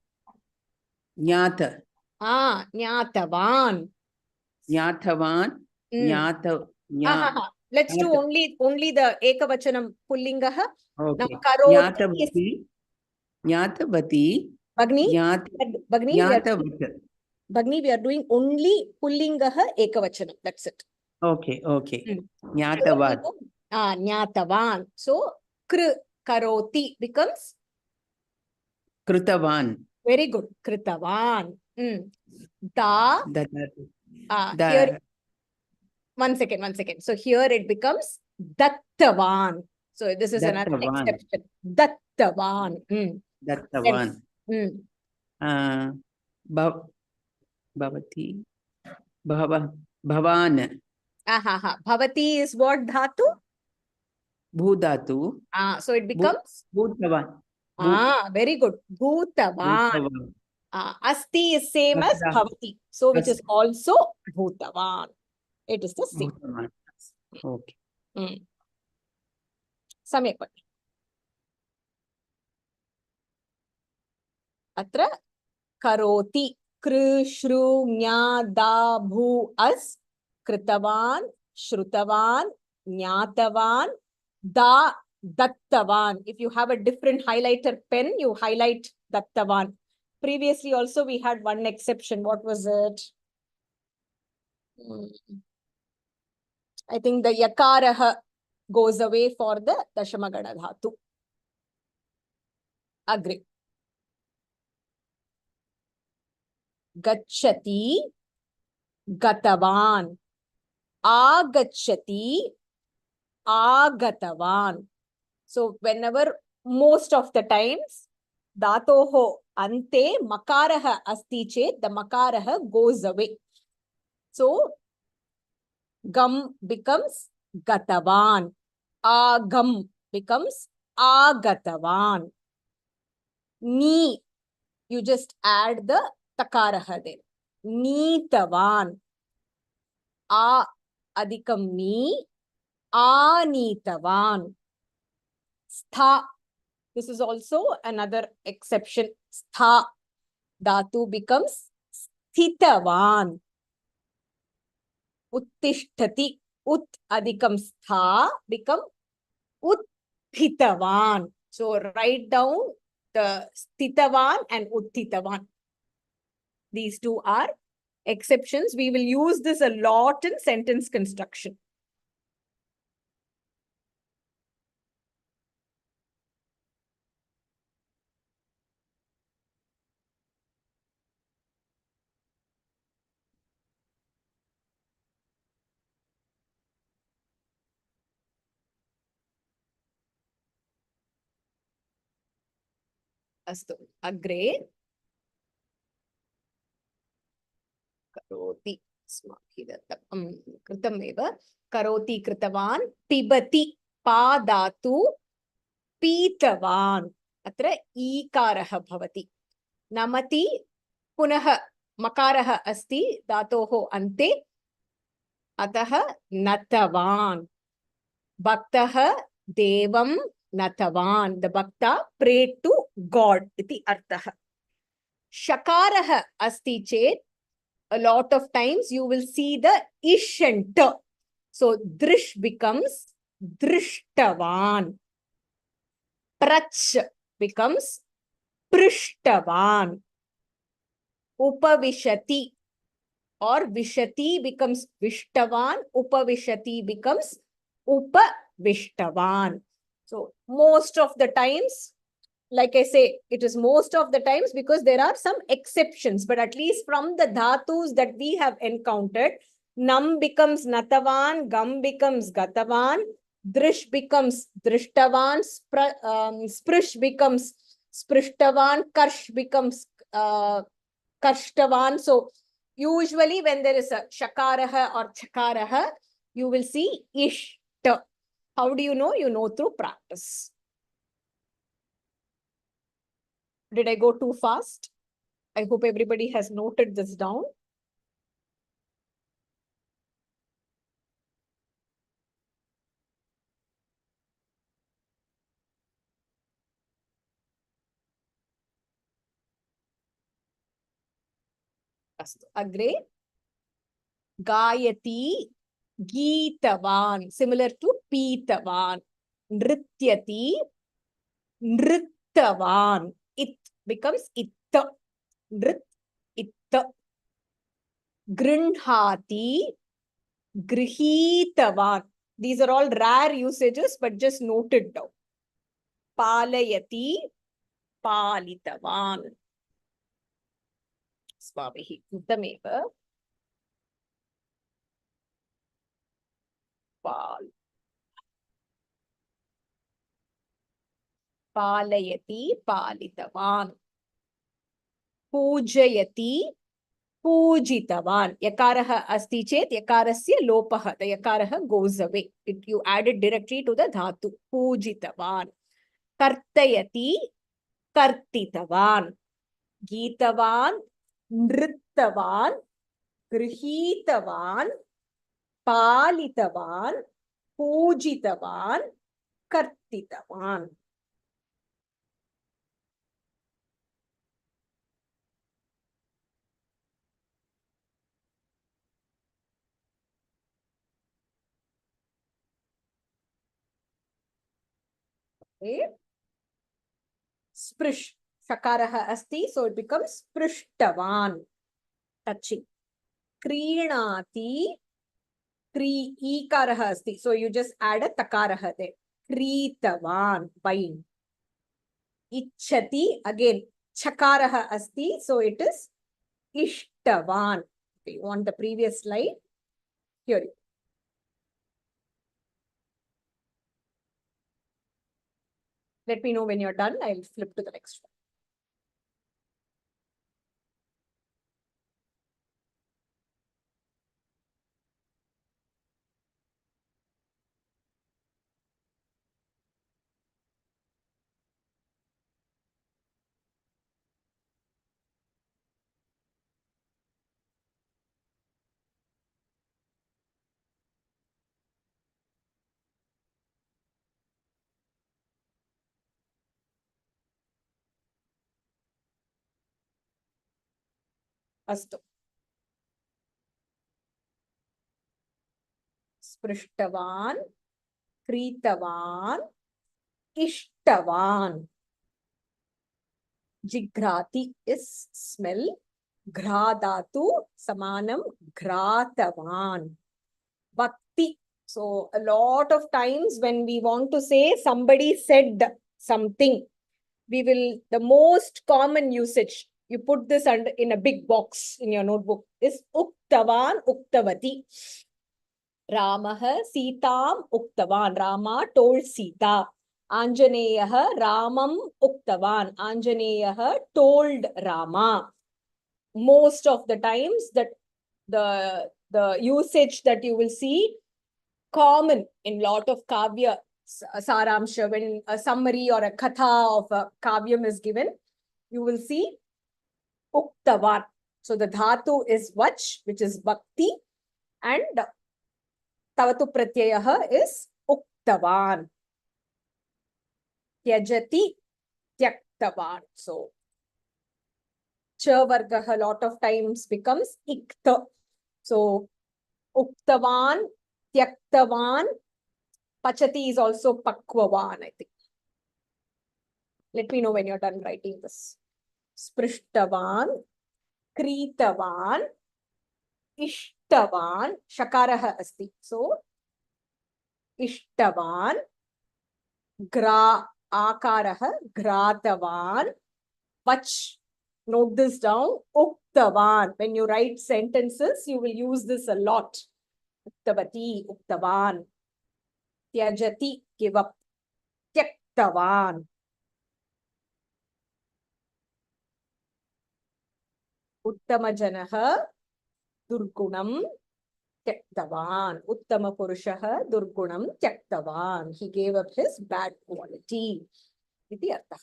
Nyatavan. Nyatavan. Let's do only the ekavachanam pullingaha. Okay. Now karoti. Nyatavati. Bhagni, we are doing only pullingaha ekavachanam. That's it. Okay. Nyatavat. Nyatavan. So karoti becomes Kritavan. Very good. Kritavan. Here, one second. So here it becomes dattavan. So this is another exception. Dattavan. Dattavan. Bhavati. Bhavan. Bhavati is what dhatu? Bhudhatu. So it becomes? Bhutavan. Very good. Bhutavan. Asti is same as bhavati. So which is also bhutavan. It is the same. Okay. Samyak. Atra karoti. Kru, shru, nya, da, bhu, as. Kritavan, shrutavan, nyatavan, da, dattavan. If you have a different highlighter pen, you highlight dattavan. Previously also we had one exception. What was it? I think the yakaraha goes away for the dashamagana dhatu. Agree. Gacchati, gatavan. Agacchati, agatavan. So whenever, most of the times, dhatoho ante makaraha asti chet, the makaraha goes away. So gam becomes gatavan. Agam becomes agatavan. Ni, you just add the takaraha there. Neetavan. A adikam ni. Anitavan. Stha. This is also another exception. Stha. Dhatu becomes sthitavan. Uttishtati. Ut adikam stha become utthitavan. So write down the sthitavan and utthitavan. These two are exceptions. We will use this a lot in sentence construction. अस्तु अग्रे करोति अस्माभिः दत्तं कृतमेव करोति कृतवान् पिबति पादातु पीतवान् अत्र ईकारः भवति नमति पुनः मकारः अस्ति धातोः अन्ते अतः नतवान् भक्तः देवं नतवान् the bhakta prayed to God इति अर्थः शकारः अस्ति चेत् a lot of times you will see the ish and ta. So drish becomes drishtavan. Prach becomes prishtavan. Upavishati or vishati becomes vishtavan. Upavishati becomes upavishtavan. So most of the times, like I say, it is most of the times because there are some exceptions, but at least from the dhatus that we have encountered, nam becomes natavan, gam becomes gatavan, drish becomes drishtavan, sprish becomes sprishtavan, karsh becomes karshtavan. So usually when there is a shakaraha or chakaraha, you will see ishta. How do you know? You know through practice. Did I go too fast? I hope everybody has noted this down. Astu. Agre. Gayati Geetavan. Similar to Peetavan. Nrityati Nrittavan. It becomes itta. Nrit itta. Grinhati Grihitavan. These are all rare usages, but just noted down. Palayati Palitavan. Swamihi Uttameva. Palayati Palitavan. Pujayati Pujitavan. Yakaraha asti chet yakarasya lopaha. The yakaraha goes away. You add it directly to the dhatu. Pujitavan. Kartayati Kartitavan. Geetavan Nrittavan. Grihitavan. Palitavan. Pujitavan. Kartitavan. Okay. Sprish. Shakaraha asti, so it becomes sprishtavan. Touching. Kreenati. Ikaraha asti. So you just add a takaraha there. Kritavan. Buying. Ichhati. Again, chakaraha asti. So it is ishtavan. Okay, you want the previous slide? Here. Let me know when you're done. I'll flip to the next one. Astu. Sprishtavan, Kritavan, Ishtavan. Jigrati is smell. Ghradatu samanam gratavan. Bhakti. So a lot of times when we want to say somebody said something, we will, the most common usage, you put this under in a big box in your notebook, is uktavan, uktavati. Ramaha Sitam uktavan. Rama told Sita. Anjaneyaha Ramam uktavan. Anjaneyaha told Rama. Most of the times that the usage that you will see common in lot of kavya saramsha, when a summary or a katha of a kavyam is given, you will see uktavan. So the dhatu is vach, which is bhakti, and Tavatu pratyaya is uktavan. Tyajati tyaktavan. So cha varga a lot of times becomes ikta. So uktavan, tyaktavan, pachati is also pakvavan, I think. Let me know when you're done writing this. Sprishtavan, kritavan, ishtavan, shakaraha asti. So ishtavan, gra akaraha, gratavan, vach. Note this down. Uktavan. When you write sentences, you will use this a lot. Uktavati, uktavan. Tyajati, give up. Tyaktavan. Uttamajanaha, durgunam, tyaktavan. Uttamapurushaha, durgunam, tyaktavan. He gave up his bad quality. Iti artha.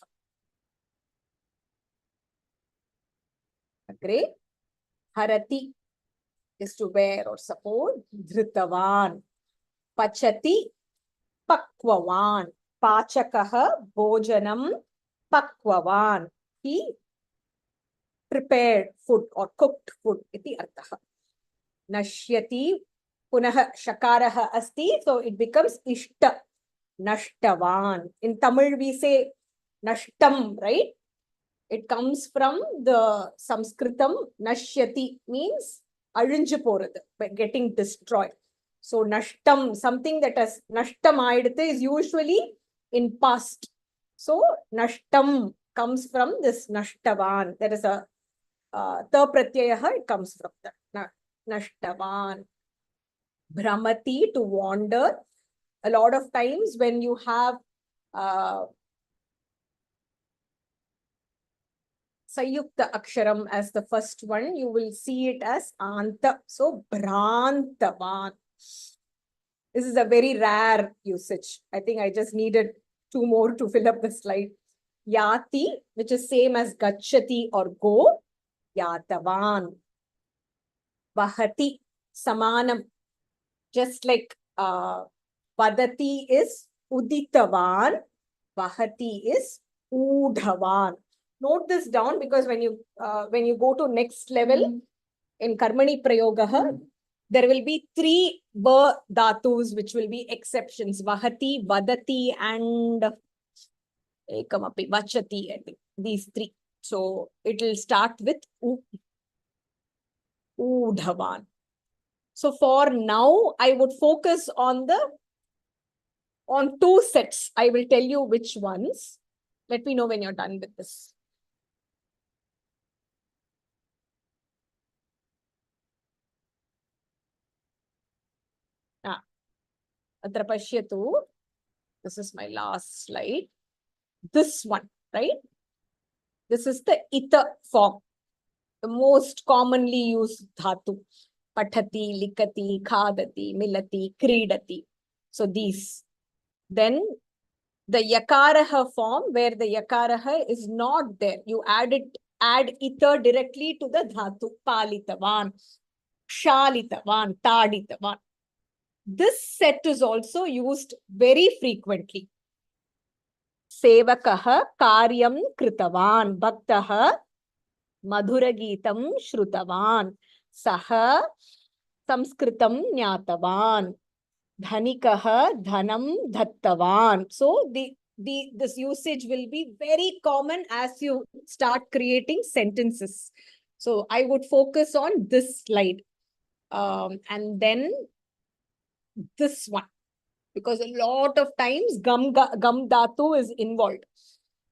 Agree? Bharati is to wear or support. Dhritavan. Pachati, pakvavan. Pachakaha, bhojanam, pakvavan. He prepared food or cooked food. Iti artha. Nashyati, punaha shakaraha asti, so it becomes ishta. Nashtavan. In Tamil we say nashtam, right? It comes from the Samskritam. Nashyati means arinju porathu, getting destroyed. So nashtam, something that has nashtam aidithu is usually in past. So nashtam comes from this nashtavan. There is a ta pratyaya, it comes from that. Nashtavan. Bhramati, to wander. A lot of times when you have Sayukta Aksharam as the first one, you will see it as Anta. So, Bhrantavan. This is a very rare usage. I think I just needed 2 more to fill up the slide. Yati, which is same as Gachati or go. Yatavan. Vahati, Samanam. Just like Vadati is Uditavan. Vahati is Udhavan. Note this down, because when you go to next level in Karmani Prayogaha, there will be 3 ba dhatus which will be exceptions. Vahati, Vadati, and Ekamapi, Vachati, I think. These 3. So it will start with Udhavan. So for now, I would focus on 2 sets. I will tell you which ones. Let me know when you're done with this. Atra pashyatu. This is my last slide. This one, right? This is the ita form. The most commonly used dhatu. Pathati, likati, khadati, milati, kridati. So these. Then the yakaraha form, where the yakaraha is not there. You add ita directly to the dhatu. Palitavan, kshaalitavan, taditavan. This set is also used very frequently. Sevakaha karyam kritavan, bhaktaha madhurageetam shrutavan, saha samskritam nyatavan, dhanikaha dhanam dhattavan. So this usage will be very common as you start creating sentences. So I would focus on this slide. And then this one, because a lot of times gum dhatu is involved.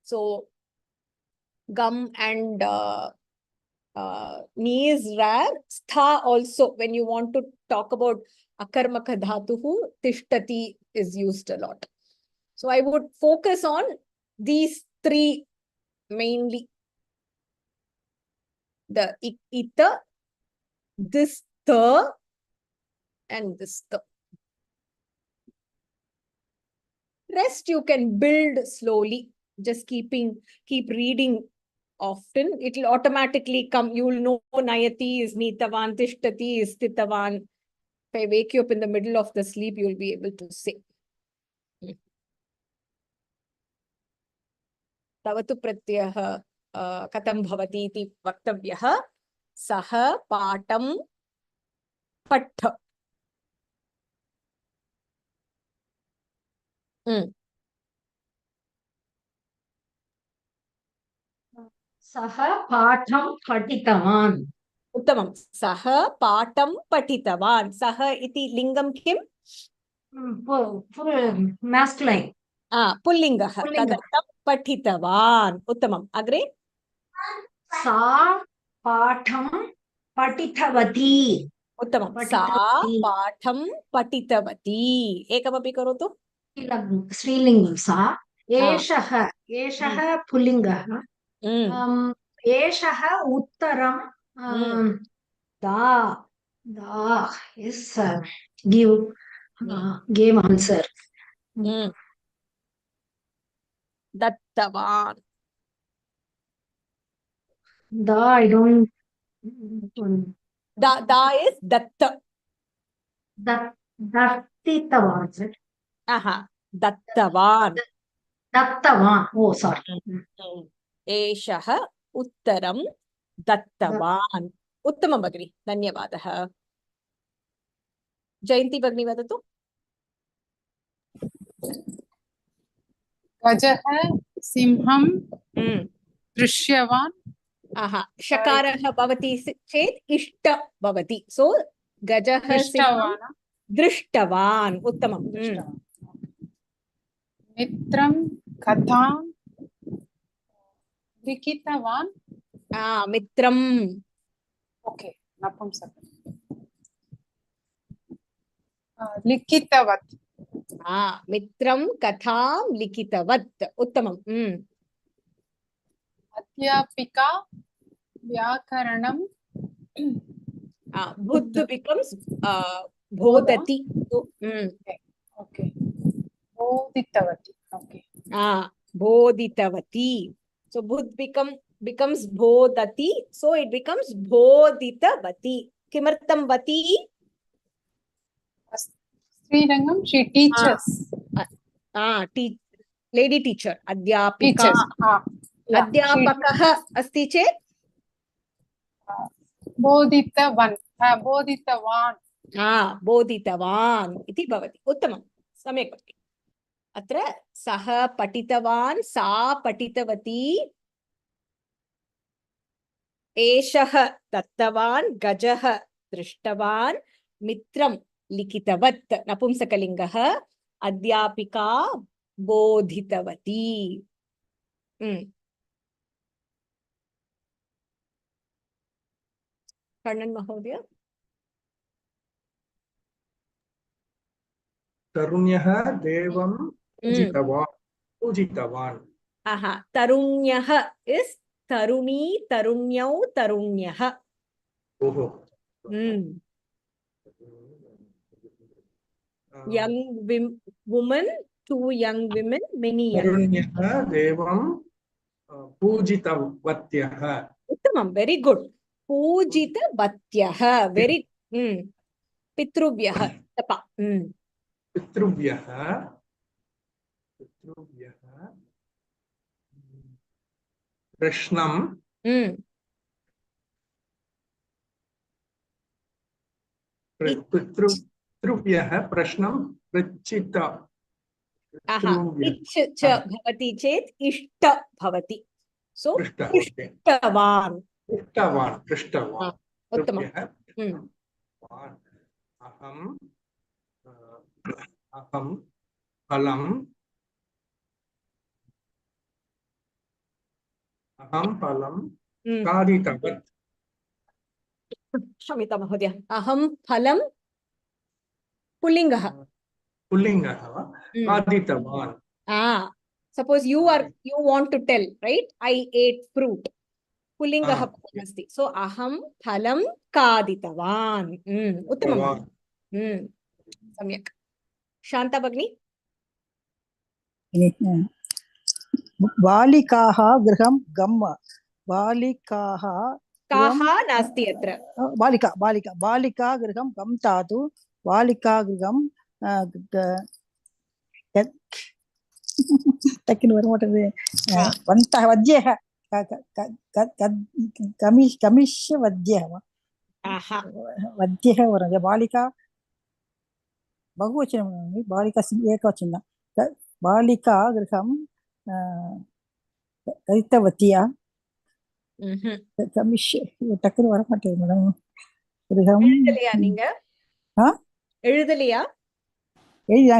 So gum and ni is rare. Stha also, when you want to talk about akarmaka dhatuhu, tishtati is used a lot. So I would focus on these three mainly. The ita, this the, and this the. Rest you can build slowly, just keep reading often. It will automatically come. You will know Nayati is Nitavan, Tishtati is Titavan. If I wake you up in the middle of the sleep, you will be able to say. Tavatu pratyaya katam bhavati iti vaktavyah saha patam patha. Saha patham patitavan. Uttamam. Saha patam patitavan. Saha iti lingam kim? Masculine. Pullingah. Tadattam patitavan. Uttamam. Agre? Sa patham patitavati. Uttamam. Sa patham patitavati. Ekamapi karotu? Srilingam sa. Eshaha pullingah. Eshaha uttaram. Da is give answer. Dattavan. Da I don't. Da is datta. Dattitavan, is it? Dattavan. Dattavan. Oh, sorry. Eshaha uttaram dattavan. Uttamam Bhagini. Dhanyavadah. Jayanti Bhagini vadatu. Gajah simham drishyavaन्. Shakarah bhavati chet ishta bhavati. So Gajah simham drishtavan. Uttamam. Mitram katham likitavan. Mitram. Okay, napumsaka. Likitavat. Mitram katham likitavat. Uttamam. Adhyapika vyakaranam. Buddha becomes bodhati. Okay. Bodhitavati. Okay. Bodhitavati. So Buddha becomes bodhati. So it becomes bodhitavati. Kimartam vati? Srirangam, she teaches. Lady teacher. Adhyapika. Teaches. Adhyapakah asti chet? Bodhitavan. Bodhitavan. Bodhitavan. Iti bhavati. Uttamam. Samyak bhavati. Atra saha patitavan, sa patitavati. Eshaha dattavan, gajaha drishtavan, mitram likitavat. Napumsakalingaha. Adhyapika bodhitavati. Kannan Mahodaya. Tarunyah devam pujitavan. Tarunyah is taruni, tarunyau, tarunyah. Young woman, two young women, many young. Tarunyah devam pujitavatyah. Uttamam, very good. Pujitavatyah, very Pitruvyah. Tapa. Pitruvyah. Prashnam. Pitruvyah prashnam prachita. Ich cha bhavati chet ishta bhavati. So ishtavan. पृष्टवान् पृष्टवान् उत्तमम् कृपया पृष्टवान् अहं अहं फलं खादितवत् क्षम्यतां महोदय अहं फलं पुल्लिङ्गः पुल्लिङ्गः वा खादितवान् suppose you want to tell, right? I ate fruit. पुल्लिङ्गः अस्ति. So अहं फलं खादितवान्. उत्तमम्. सम्यक्. शान्ता भगिनी. बालिकाः गृहं गम्. बालिकाः काः नास्ति अत्र. बालिका गृहं गम् तातु. बालिका गृहं टक्किन वरमाटदे वन्तः वद्यः कमिष्य वद्यः वद्यः वरदे बालिका बहुवचनं बालिका एकवचनं बालिका गृहं करितवत्या कमिष्य टक्किन वरमाटदे मैडम गृहं எழுதலையா நீங்க எழுதலையா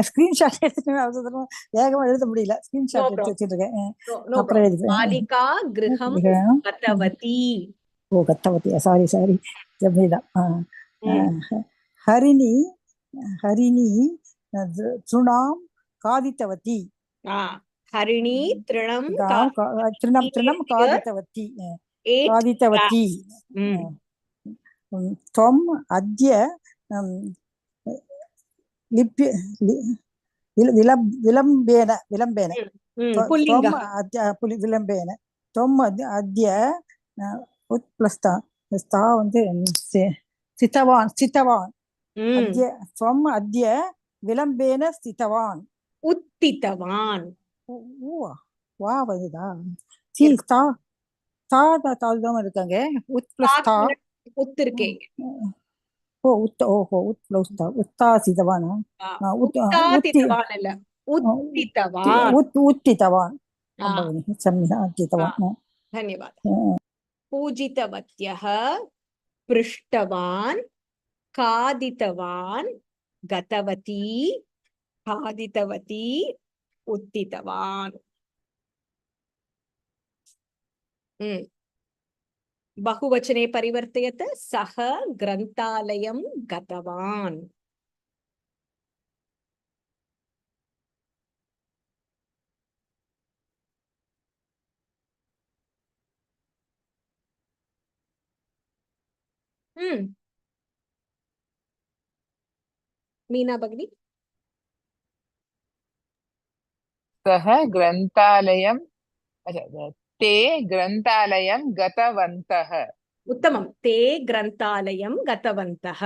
ஸ்கிரீன்ஷாட் எடுத்துட்டேன் வேகமா எழுத முடியல ஸ்கிரீன்ஷாட் எடுத்து வச்சிருக்கேன் அப்புறம் எழுதுறேன் பாலிகா கிருஹம் கதவதி கதவதி சாரி ஜமீதான் ஹரிணி திருணாம் காதித்தவதி ஹரிணி திருணம் காதித்தவதி त्वम् अद्य विलम्बेन त्वम् अद्य उत्प्लस्ता स्थितवान् अद्य त्वम् अद्य विलम्बेन स्थितवान् उत्थितवान् வா வருதா தாழ்தான் இருக்காங்க உத்ப்ளஸ்தா உத்திருக்கே उत्तासितवान् धन्यवादः पूजितवत्यः पृष्टवान् खादितवान् गतवती खादितवती उत्थितवान् बहुवचने परिवर्तयत सः ग्रन्थालयं गतवान् मीना भगिनी सः ग्रन्थालयं ते ग्रन्थालयं गतवन्तः उत्तमं ते ग्रन्थालयं गतवन्तः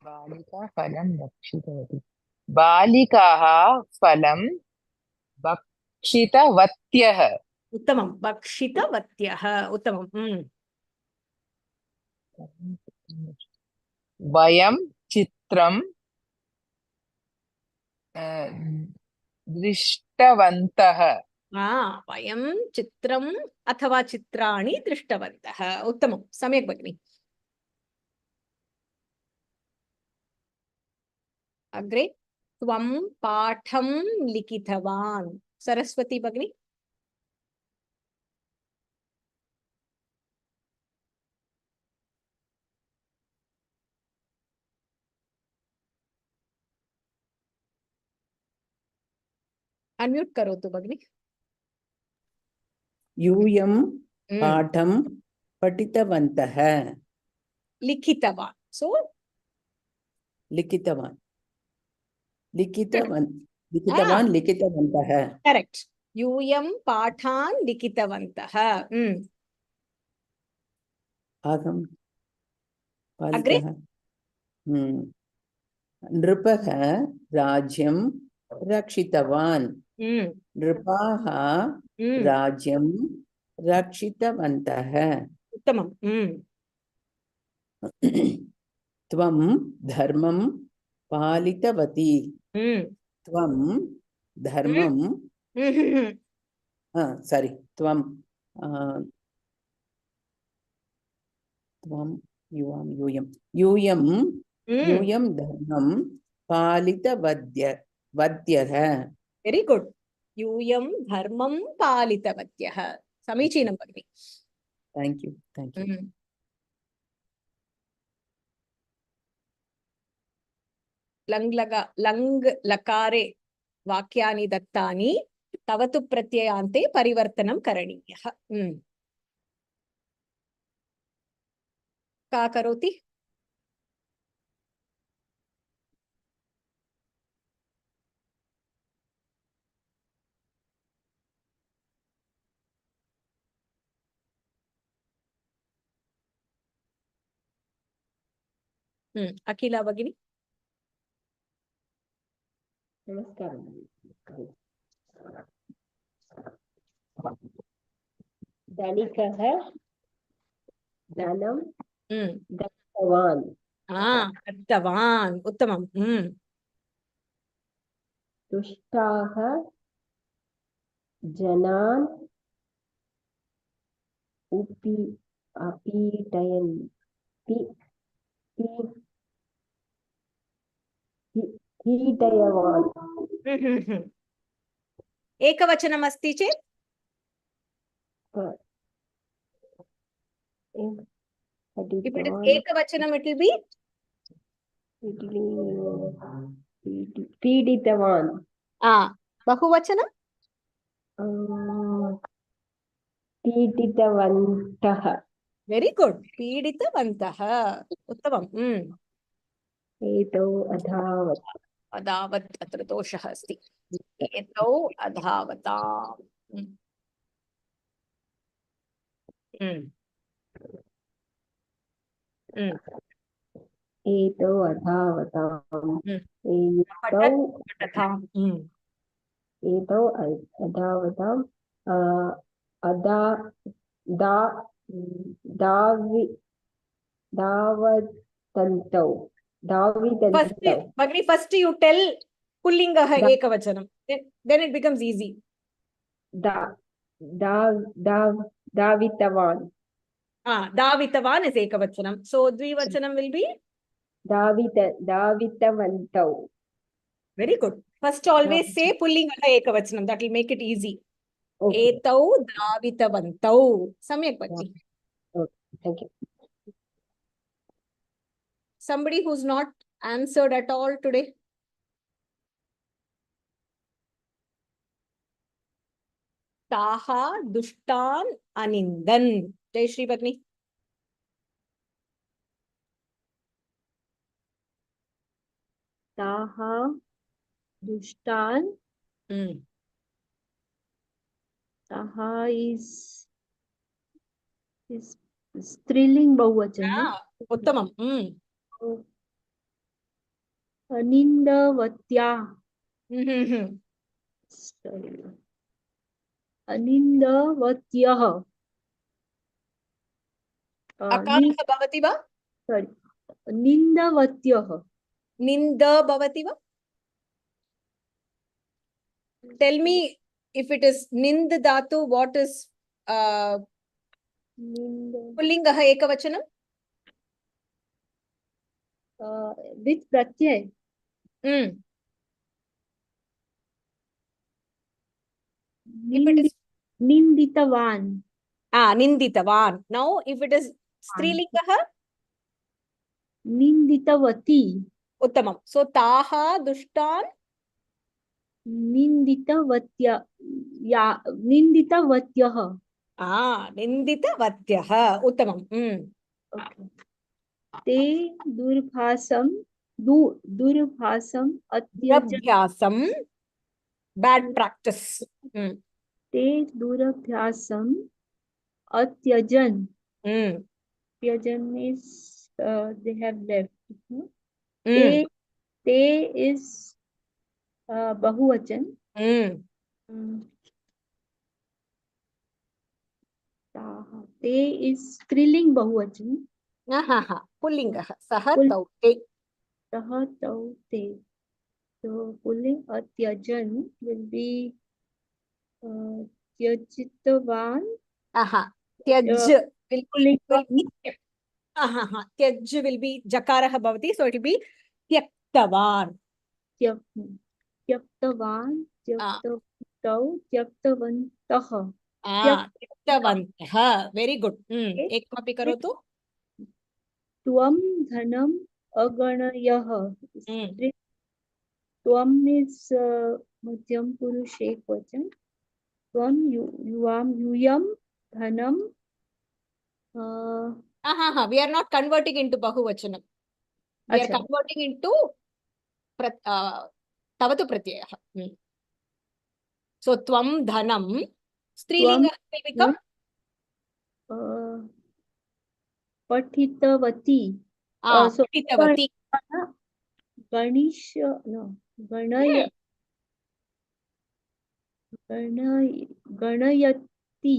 बालिका फलं भक्षितवती बालिकाः फलं भक्षितवत्यः उत्तमं भक्षितवत्यः उत्तमं वयं चित्रं दृष्टवन्तः वयं चित्रम् अथवा चित्राणि दृष्टवन्तः उत्तमं सम्यक् भगिनि अग्रे त्वं पाठं लिखितवान् सरस्वती भगिनी अनम्यूट करोतु भगिनी यूयं पाठं पठितवन्तः लिखितवान् सो लिखितवन्तः करेक्ट यूयं पाठान् लिखितवन्तः अहं बालिकः नृपः राज्यं रक्षितवान् नृपाः राज्यं रक्षितवन्तः उत्तमं त्वं धर्मं पालितवती त्वं धर्मं त्वं त्वं युवां यूयं धर्मं पालितवद्यः Very good. यूयं धर्मं पालितवत्यः. समीचीनं भगिनि. थैंक यू लङ् लकारे वाक्यानि दत्तानि तवतु प्रत्ययान्ते परिवर्तनं करणीयः. का करोति? अखिला भगिनी. नमस्कारः। धनिकः धनं दत्तवान्। दत्तवान्. उत्तमम्. दुष्टाः जनान् अपीडयन्ति पीडयवान्। एकवचनम् अस्ति चेत् if it is ekavachanam, it will be पीडितवान्। बहुवचनं पीडितवन्तः। Very good. पीडितवन्तः. उत्तमम्. एतौ अधावत्। अधावत् अत्र दोषः अस्ति. एतौ अधावताम्. एतौ अधावताम्। एतौ अधावताम्। दावतन्तौ। दावितन्तौ। भगिनी, फर्स्ट यू टेल पुल्लिङ्गः एकवचनं, then it becomes easy. दावितवान्. दावितवान् is ekavachanam. So dvivachanam will be दावितवन्तौ. Very good. First always say pullingah ekavachanam. That will make it easy. Etau davitavantau. Samyak bhagini. Thank you. Somebody who's not answered at all today? Taha dushtan anindan. Jai Shri Bhagini. Taha dushtan. Taha is striling bahuvachan. Uttamam. Anindavatya. Sorry. Anindavatyaha. Akarah bhavati va? Sorry. Nindavatyaha. Ninda bhavati va? Tell me, if it is nind dhatu, what is pullingah ekavachanam? With pratyaya. If it is Ninditavan. Ninditavan. Now, if it is strilingah, Ninditavati. Uttamam. So, taha dushtan Ninditavatya. Ya, Ninditavatyah. Ninditavatyah. Uttamam. Okay. Te durbhasam. Durbhasam Durabhyasam. Bad practice. Te durabhyasam atyajan. Atyajan is they have left. Te is bahuvachan. Te is striling bahuvachan. Pullingah. Saha tau te. Saha tau te. So pulling atyajan will be tyajitavan Tyaj will be Pullinga. Tyaj will be jakarah bhavati, so it will be tyaktavan. त्यक्तवान् त्यक्तवन्तौ त्यक्तवन्तः Tyaktavantah. Very good. Ekamapi karotu. त्वं धनम् अगणयः त्वं is मध्यम पुरुष एकवचन त्वं युवां यूयं धनम We are not converting into bahuvachanam. We are converting into tavatu pratyaya. So tvam dhanam strilinga will become पठितवती so patitavati. Ganesh no गणय गणयति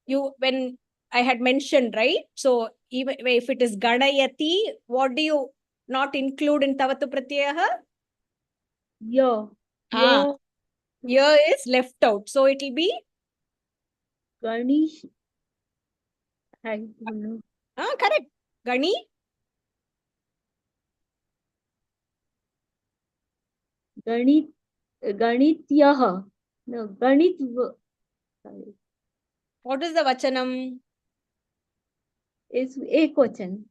You, when I had mentioned, right? So even if it is ganayati, what do you not include in tavatu pratyaya? ya Ya is left out. So it will be Ganesh. I don't know. Correct. Gani. Ganityaha. No, sorry. What is the vachanam? It's ekvachan.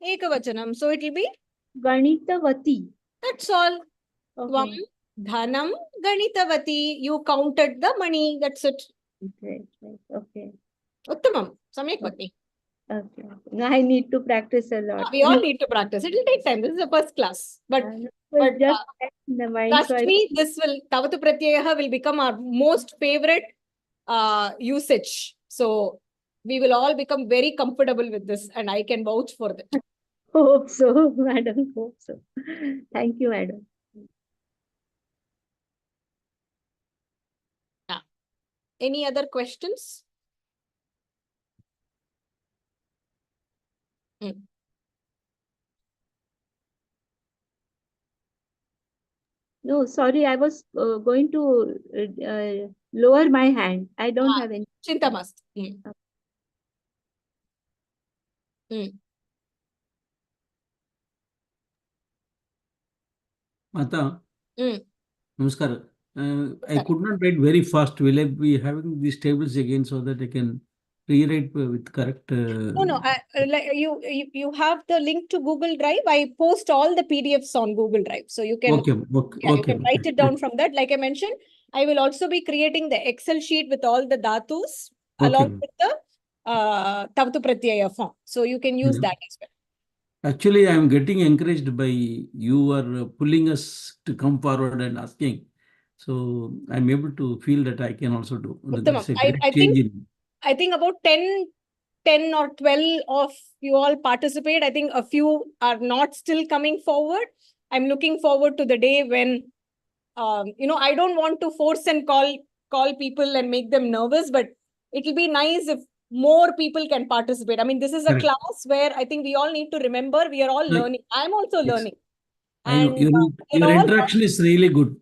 Ekavachanam. So it will be Ganitavati. That's all. Tvam dhanam ganitavati. You counted the money. That's it. Okay. Uttamam. Samyak bhakti. Okay. I need to practice a lot. We all need to practice. It will take time. This is the first class. But just in the mind, trust me, this will, Tavatu Pratyaya will become our most favorite usage. So we will all become very comfortable with this, and I can vouch for that. Hope so, madam. Hope so. Thank you, madam. Any other questions? No, sorry, I was going to lower my hand. I don't have any. Chintamast. Mata, Namaskar. I could not write very fast. Will I be having these tables again so that I can rewrite with correct? No. You have the link to Google Drive. I post all the PDFs on Google Drive, so you can you can write it down from that. Like I mentioned, I will also be creating the Excel sheet with all the dhatus along with the Tavatu Pratyaya form. So you can use that as well. Actually, I am getting encouraged by you are pulling us to come forward and asking. So I'm able to feel that I can also do. That's a great change. I think about 10 or 12 of you all participate. I think a few are not still coming forward. I'm looking forward to the day when, I don't want to force and call people and make them nervous, but it will be nice if more people can participate. I mean, this is a class where I think we all need to remember we are all learning. I'm also learning. I know. Your interaction is really good.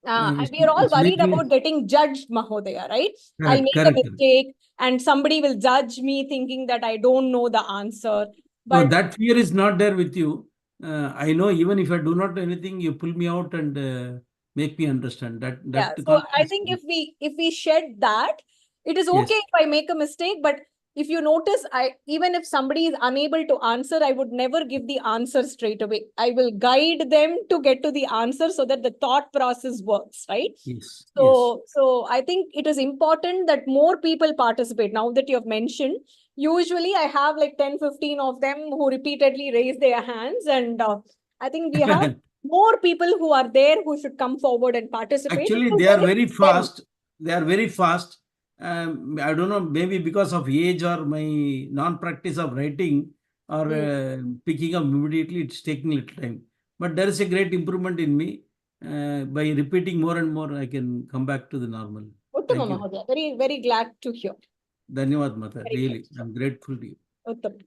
We are all worried about getting judged, Mahodaya, right? I'll make a mistake and somebody will judge me thinking that I don't know the answer. But no, that fear is not there with you. I know even if I do not know anything, you pull me out and make me understand that. So I think if we shed that, it is okay if I make a mistake, but if you notice, even if somebody is unable to answer, I would never give the answer straight away. I will guide them to get to the answer so that the thought process works, right? Yes. So I think it is important that more people participate. Now that you have mentioned, usually I have like 10, 15 of them who repeatedly raise their hands, and I think we have more people who are there who should come forward and participate. Actually, they are very fast. They are very fast. I don't know, maybe because of age or my non-practice of writing or picking up immediately, it's taking a little time. But there is a great improvement in me. By repeating more and more, I can come back to the normal. Uttama Mahodaya. Very, very glad to hear. Dhanyavad, Mata. Really, I'm grateful to you. Uttam.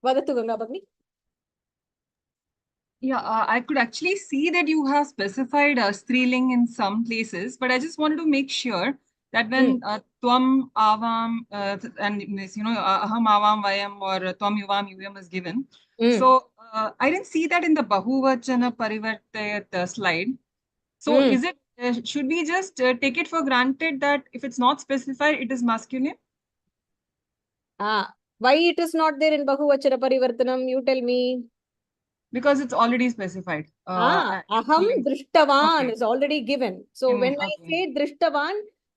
Vadatu Ganga Bhagni. Yeah, I could actually see that you have specified striling in some places, but I just wanted to make sure that when tvam, avam, and aham, avam, vayam, or tvam, yuvam, yuyam is given. So I didn't see that in the bahuvachana parivartayat slide. So is it, should we just take it for granted that if it's not specified, it is masculine? Why it is not there in bahuvachana parivartanam? You tell me. Because it's already specified. Aham drishtavan is already given. So when I okay. say drishtavan,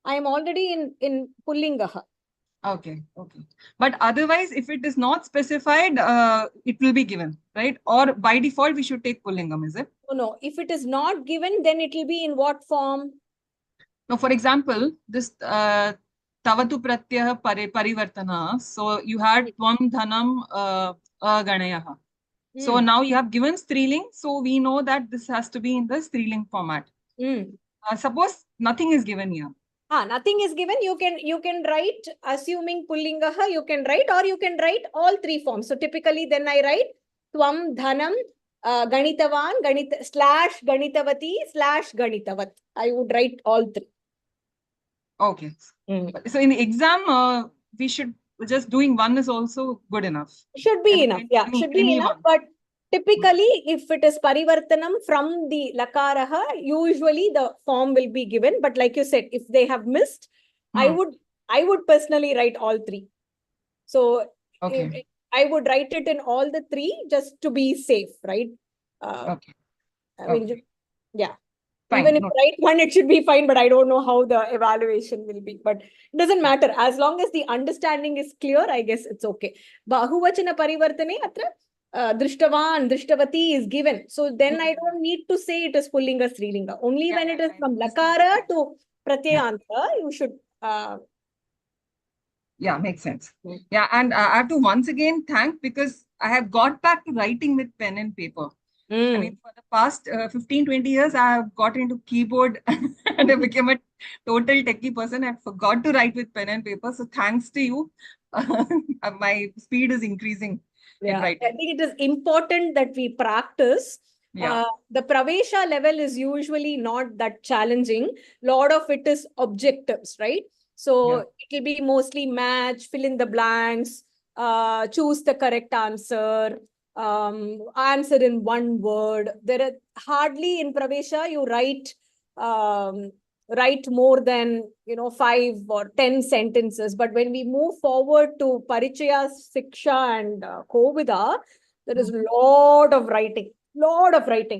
I am already in pullingaha. Okay. But otherwise, if it is not specified, it will be given, right? Or by default, we should take pullingam, is it? No. If it is not given, then it will be in what form? Now, for example, this Tavatu pratyaya parivartana. So you had tvam dhanam ganayaha. So now you have given striling. So we know that this has to be in the striling format. Suppose nothing is given here. Nothing is given. You can write, assuming pullingaha, you can write, or you can write all three forms. So typically, then I write tvam dhanam ganitavan / ganitavati / ganitavat. I would write all three. Okay. So in the exam, we should just doing one is also good enough. Should be enough. Yeah, should be enough. But typically, if it is parivartanam from the lakaraha, usually the form will be given. But like you said, if they have missed, I would personally write all three. So I would write it in all the three just to be safe, right? I mean, yeah. Fine. Even if you write one, it should be fine, but I don't know how the evaluation will be. But it doesn't matter. As long as the understanding is clear, I guess it's okay. Bahuvachana parivartane atra drishtavan, drishtavati is given. So then I don't need to say it is pullinga, strilinga. Only when it is from lakara to pratyayanta, you should... Yeah, makes sense. Yeah, and I have to once again thank, because I have got back to writing with pen and paper. I mean, for the past 15-20 years, I have got into keyboard and I became a total techie person. I forgot to write with pen and paper. So thanks to you, my speed is increasing. Yeah, I think it is important that we practice. The Pravesha level is usually not that challenging. A lot of it is objectives, right? So it will be mostly match, fill in the blanks, choose the correct answer, answer in one word. There are hardly in Pravesha you write more than 5 or 10 sentences. But when we move forward to Parichaya, Siksha, and Kovida, there is a lot of writing.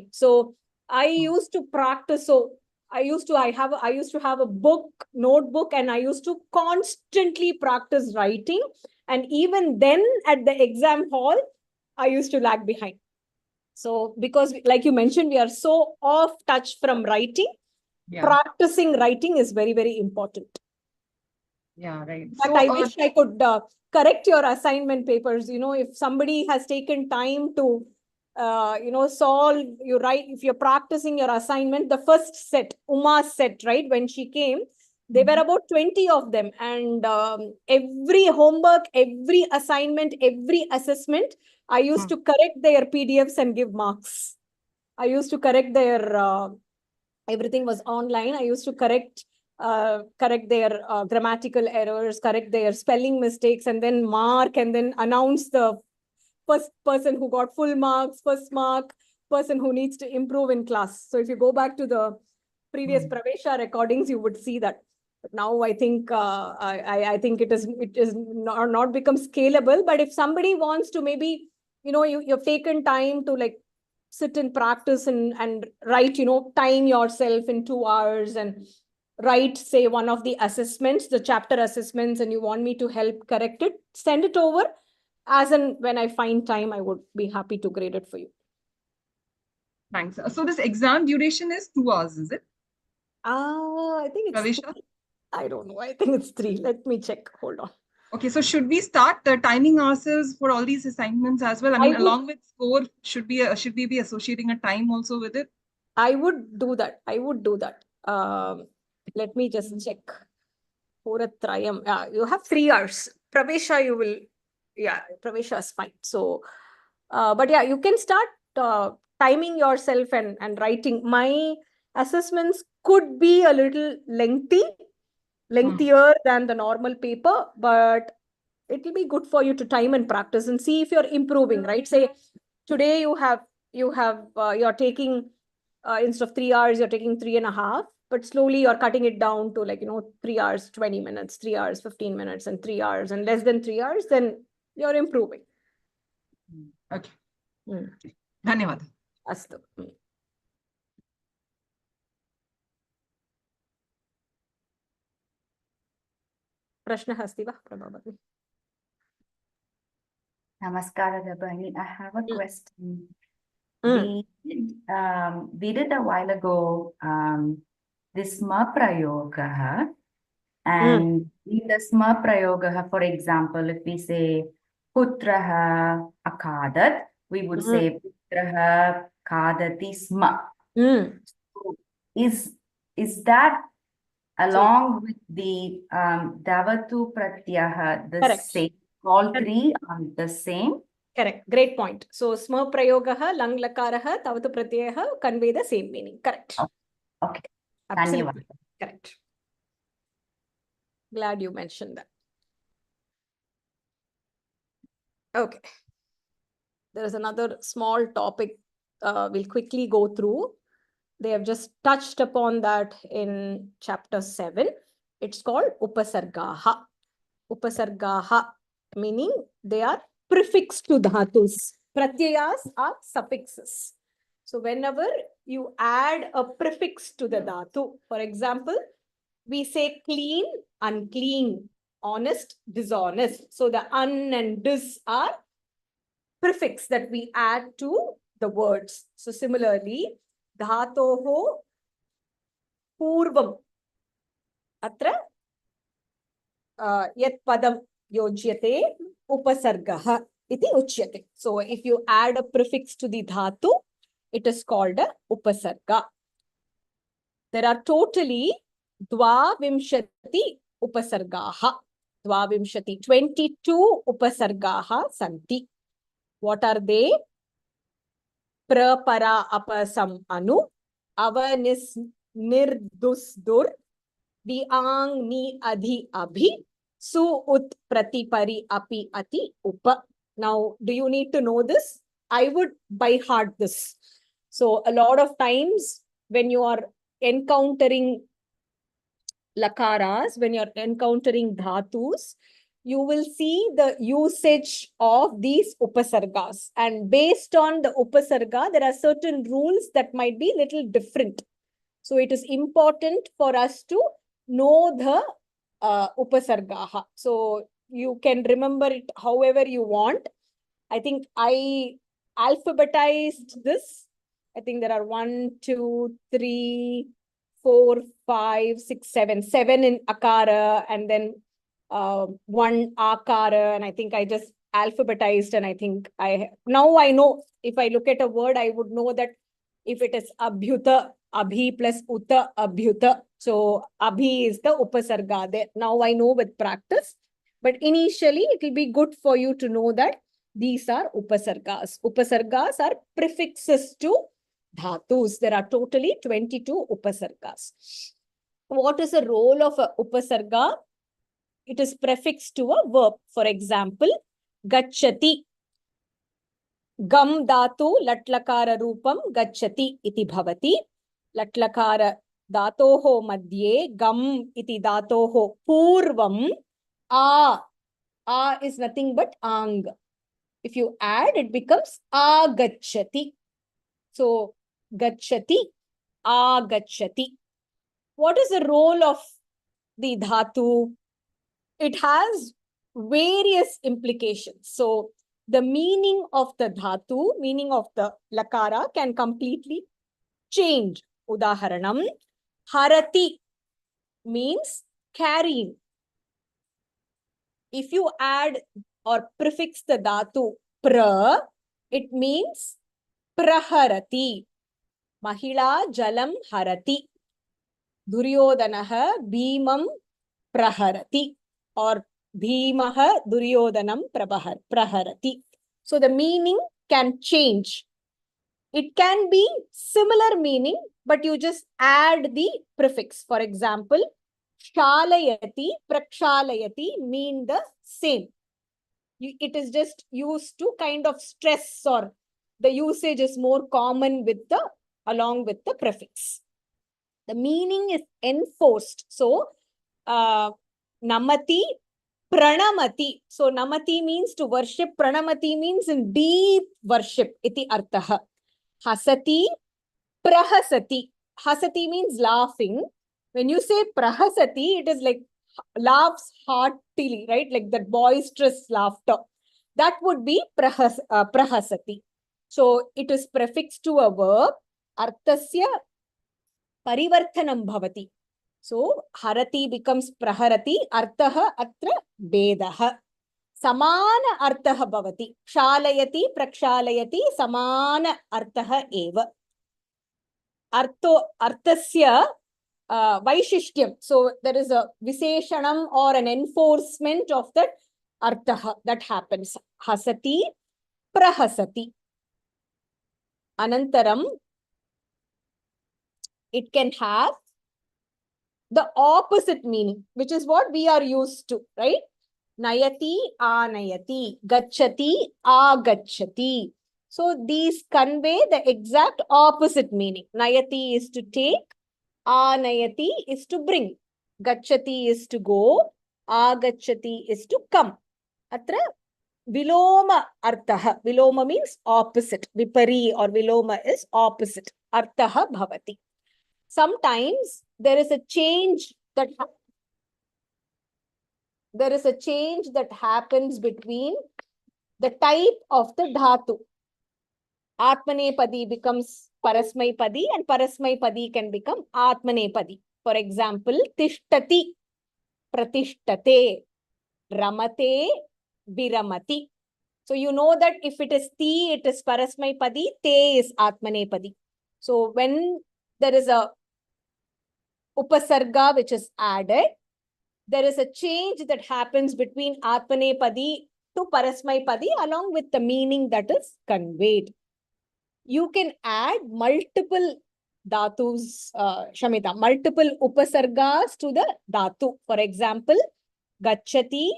So I used to practice. So I used to have a notebook, and I used to constantly practice writing. And even then, at the exam hall, I used to lag behind. So because, like you mentioned, we are so off touch from writing. Practicing writing is very, very important. Yeah, right. But I wish I could correct your assignment papers. If somebody has taken time to solve, if you're practicing your assignment, the first set, Uma's set, right? When she came, there were about 20 of them. And every homework, every assignment, every assessment, I used to correct their PDFs and give marks. I used to correct their, everything was online. I used to correct their grammatical errors, correct their spelling mistakes, and then mark, and then announce the first person who got full marks, first mark, person who needs to improve in class. So if you go back to the previous Pravesha recordings, you would see that. But now I think I think it is not become scalable. But if somebody wants to, maybe you've taken time to like sit and practice and write, time yourself in 2 hours and write, say, one of the assessments, the chapter assessments, and you want me to help correct it, send it over. As and when I find time, I would be happy to grade it for you. Thanks. So this exam duration is 2 hours, is it? I think it's 3. I don't know. I think it's 3. Let me check. Hold on. Okay, so should we start timing ourselves for all these assignments as well? I mean, along with score, should we be associating a time also with it? I would do that. Let me just check. Yeah, you have 3 hours. Pravesha, you will. Yeah, Pravesha is fine. So, but yeah, you can start timing yourself and writing. My assessments could be a little lengthier than the normal paper, but it will be good for you to time and practice and see if you're improving, right? Say today you're taking instead of 3 hours, you're taking 3.5, but slowly you're cutting it down to, like, 3 hours, 20 minutes, 3 hours, 15 minutes, and 3 hours, and less than 3 hours, then you're improving. Okay. धन्यवादः. अस्तु. प्रश्नः अस्ति वा प्रभा भगिनी? Namaskara, Bani. I have a question. We did a while ago this sma prayoga, and in the sma prayoga, for example, if we say putraha akadat, we would say putraha kadati sma. So is that along with the Tavatu pratyaya the same? All three are the same? Correct. Great point. So, sma prayogaha, lang lakaraha, tavatu pratyayaha convey the same meaning. Correct. Okay. Absolutely. Correct. Glad you mentioned that. Okay. There is another small topic we'll quickly go through. They have just touched upon that in chapter 7. It's called upasargaha. Upasargaha, meaning they are prefix to dhatus. Pratyayas are suffixes. So whenever you add a prefix to the dhatu, for example, we say clean, unclean, honest, dishonest. So the un and dis are prefix that we add to the words. So similarly, dhatoho purvam atra yat padam yojyate upasargaha iti uchyate. So if you add a prefix to the dhatu, it is called a upasarga. There are totally dvavimshati upasargaha. Dvavimshati, 22 upasargaha santi. What are they? Prapara apasam anu, avanis nirdusdur, viang ni adhi abhi, su ut pratipari api ati upa. Now, do you need to know this? I would by heart this. So a lot of times when you are encountering lakaras, when you're encountering dhatus, you will see the usage of these upasargas. And based on the upasarga, there are certain rules that might be little different. So it is important for us to know the upasargaha. So you can remember it however you want. I think I alphabetized this. I think there are 1, 2, 3, 4, 5, 6, 7. 7 in akara, and then 1 akara, and I think I just alphabetized, and I think now I know if I look at a word, I would know that if it is abhyuta, abhi plus uta, abhyuta. So abhi is the upasarga there. Now I know with practice, but initially it will be good for you to know that these are upasargas. Upasargas are prefixes to dhatus. There are totally 22 upasargas. What is the role of a upasarga? It is prefixed to a verb. For example, gacchati. Gam dhatu latlakara rupam gacchati iti bhavati. Latlakara dhatoho madhye gam iti dhatoho purvam a. A is nothing but ang. If you add, it becomes agacchati. So, gacchati, agacchati. What is the role of the dhatu? It has various implications. So, the meaning of the dhatu, meaning of the lakara, can completely change. Udaharanam, harati means carrying. If you add or prefix the dhatu pra, it means praharati. Mahila jalam harati. Duryodhanaha bhimam praharati. Or bhimaha duryodanam praharati. So the meaning can change. It can be similar meaning, but you just add the prefix. For example, shalayati, prakshalayati mean the same. It is just used to kind of stress, or the usage is more common with the along with the prefix. The meaning is enforced. So, namati, pranamati. So, namati means to worship. Pranamati means in deep worship. Iti arthaha. Hasati, prahasati. Hasati means laughing. When you say prahasati, it is like laughs heartily, right? Like that boisterous laughter. That would be prahasati. So it is prefixed to a verb. Arthasya parivarthanam bhavati. So harati becomes praharati. Arthaha atra vedaha. Samana arthaha bhavati. Shalayati, prakshalayati, samana arthaha eva. Arthasya vaishishtyam. So there is a visheshanam or an enforcement of that arthaha that happens. Hasati, prahasati. Anantaram, it can have the opposite meaning, which is what we are used to, right? Nayati, anayati, gacchati, agacchati. So these convey the exact opposite meaning. Nayati is to take, anayati is to bring, gacchati is to go, agacchati is to come. Atra viloma arthaha. Viloma means opposite. Vipari or viloma is opposite. Arthaha bhavati. Sometimes there is a change that happens between the type of the dhatu. Atmanepadi becomes parasmaipadi and parasmaipadi can become atmanepadi. For example, tishtati, pratishtate, ramate, viramati. So you know that if it is ti, it is parasmaipadi, te is atmanepadi. So when there is a upasarga which is added, there is a change that happens between atmanepadi to parasmaipadi along with the meaning that is conveyed. You can add multiple dhatus, Shamita, multiple upasargas to the dhatu. For example, gacchati,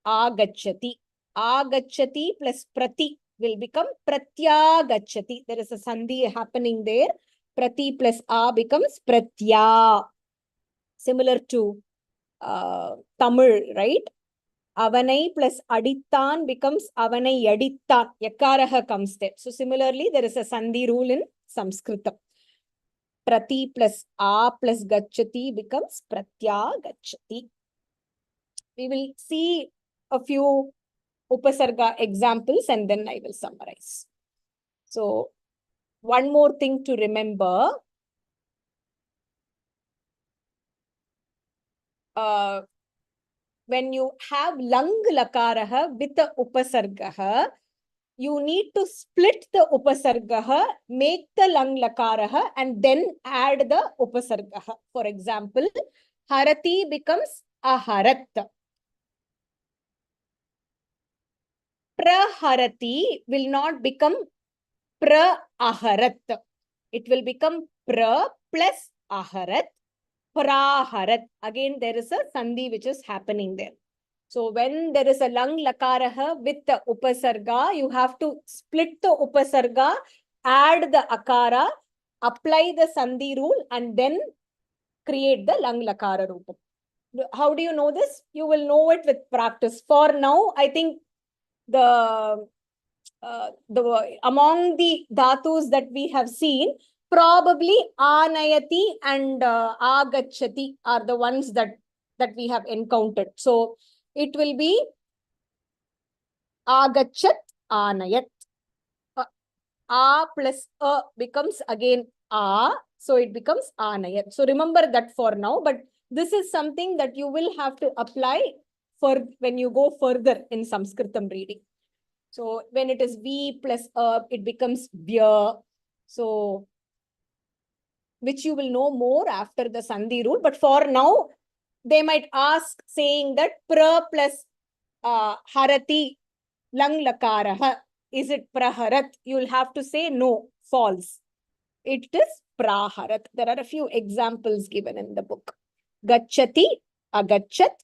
agacchati. Agacchati plus prati will become pratyaya gacchati. There is a sandhi happening there. Prati plus a becomes pratyaya. Similar to Tamil, right? Avanai plus adittan becomes avanai adittan. Yakaraha comes there. So similarly, there is a sandhi rule in Samskrita. Prati plus a plus gacchati becomes pratyaya gacchati. We will see a few upasarga examples and then I will summarize. So one more thing to remember. When you have lang lakaraha with the upasargaha, you need to split the upasargaha, make the lang lakaraha, and then add the upasargaha. For example, harati becomes aharat. Praharati will not become pra-aharat. It will become pra plus aharat. Praharat. Again, there is a sandhi which is happening there. So when there is a lang lakaraha with the upasarga, you have to split the upasarga, add the akara, apply the sandhi rule, and then create the lang lakara rupam. How do you know this? You will know it with practice. For now, I think the among the dhatus that we have seen, probably anayati and agacchati are the ones that we have encountered. So it will be agachat, anayat. A plus a becomes again a, so it becomes anayat. So remember that for now, but this is something that you will have to apply for when you go further in Sanskritam reading. So when it is V plus a, it becomes vya. So which you will know more after the sandhi rule. But for now, they might ask saying that pra plus harati lang lakaraha. Is it praharat? You will have to say no. falls. It is praharat. There are a few examples given in the book. Gachati, agachat,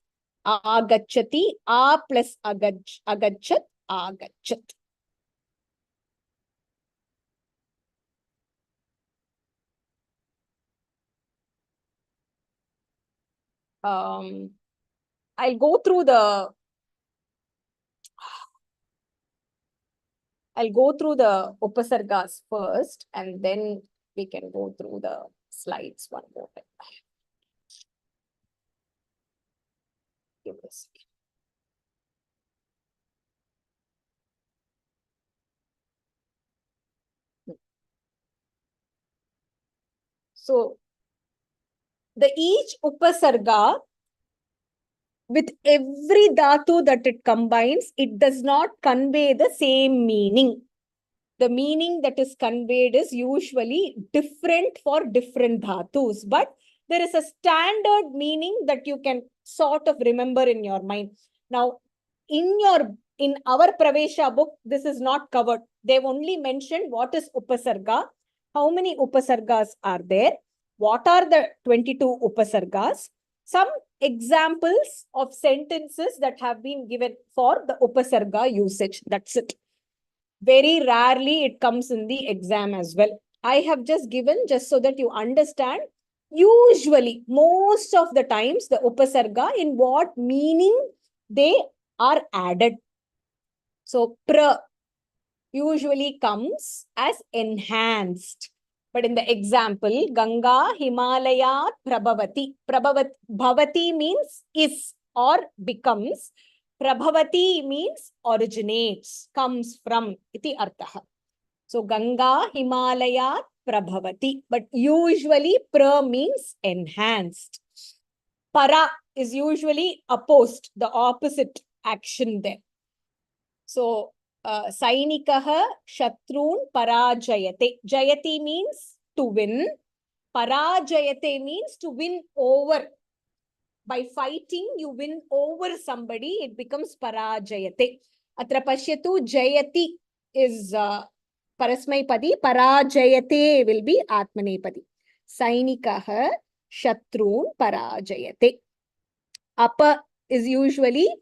agachati, a plus agachat, agachat. I'll go through the upasargas first, and then we can go through the slides one more time. Give me a second. So, each upasarga, with every dhatu that it combines, it does not convey the same meaning. The meaning that is conveyed is usually different for different dhatus, but there is a standard meaning that you can sort of remember in your mind. Now, in our Pravesha book, this is not covered. They've only mentioned what is upasarga, how many upasargas are there, what are the 22 upasargas, some examples of sentences that have been given for the upasarga usage. That's it. Very rarely it comes in the exam as well. I have just given just so that you understand. Usually, most of the times, the upasarga, in what meaning they are added. So, pra usually comes as enhanced. But in the example, Ganga, Himalaya, Prabhavati. Bhavati means is or becomes. Prabhavati means originates, comes from, iti artha. So, Ganga, Himalaya, Prabhavati. But usually, pra means enhanced. Para is usually opposed, the opposite action there. So, Sainikaha Shatrun Parajayate. Jayati means to win. Parajayate means to win over. By fighting, you win over somebody, it becomes Parajayate. Atra pashyatu Jayati is Parasmaipadi. Parajayate will be Atmanepadi. Sainikaha Shatrun Parajayate. Apa is usually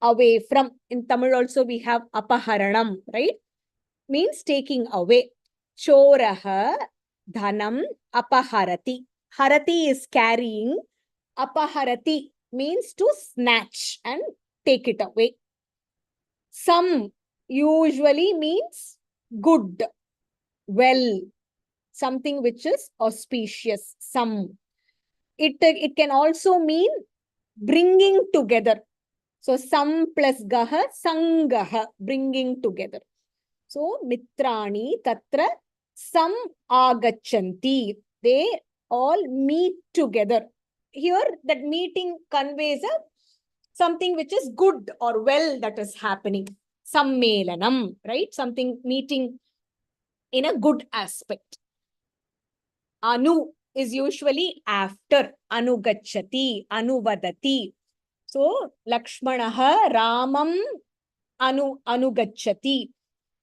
away from. In Tamil also we have apaharanam, right? Means taking away. Choraha dhanam apaharati. Harati is carrying. Apaharati means to snatch and take it away. Some usually means good, well, something which is auspicious. Some. It can also mean bringing together. So, sam plus gaha, sangaha, bringing together. So, mitrani tatra sam agachanti. They all meet together. Here, that meeting conveys something which is good or well that is happening. Sammelanam, right? Something meeting in a good aspect. Anu is usually after. Anugachati, anuvadati. So, Lakshmanaha Ramam anugachati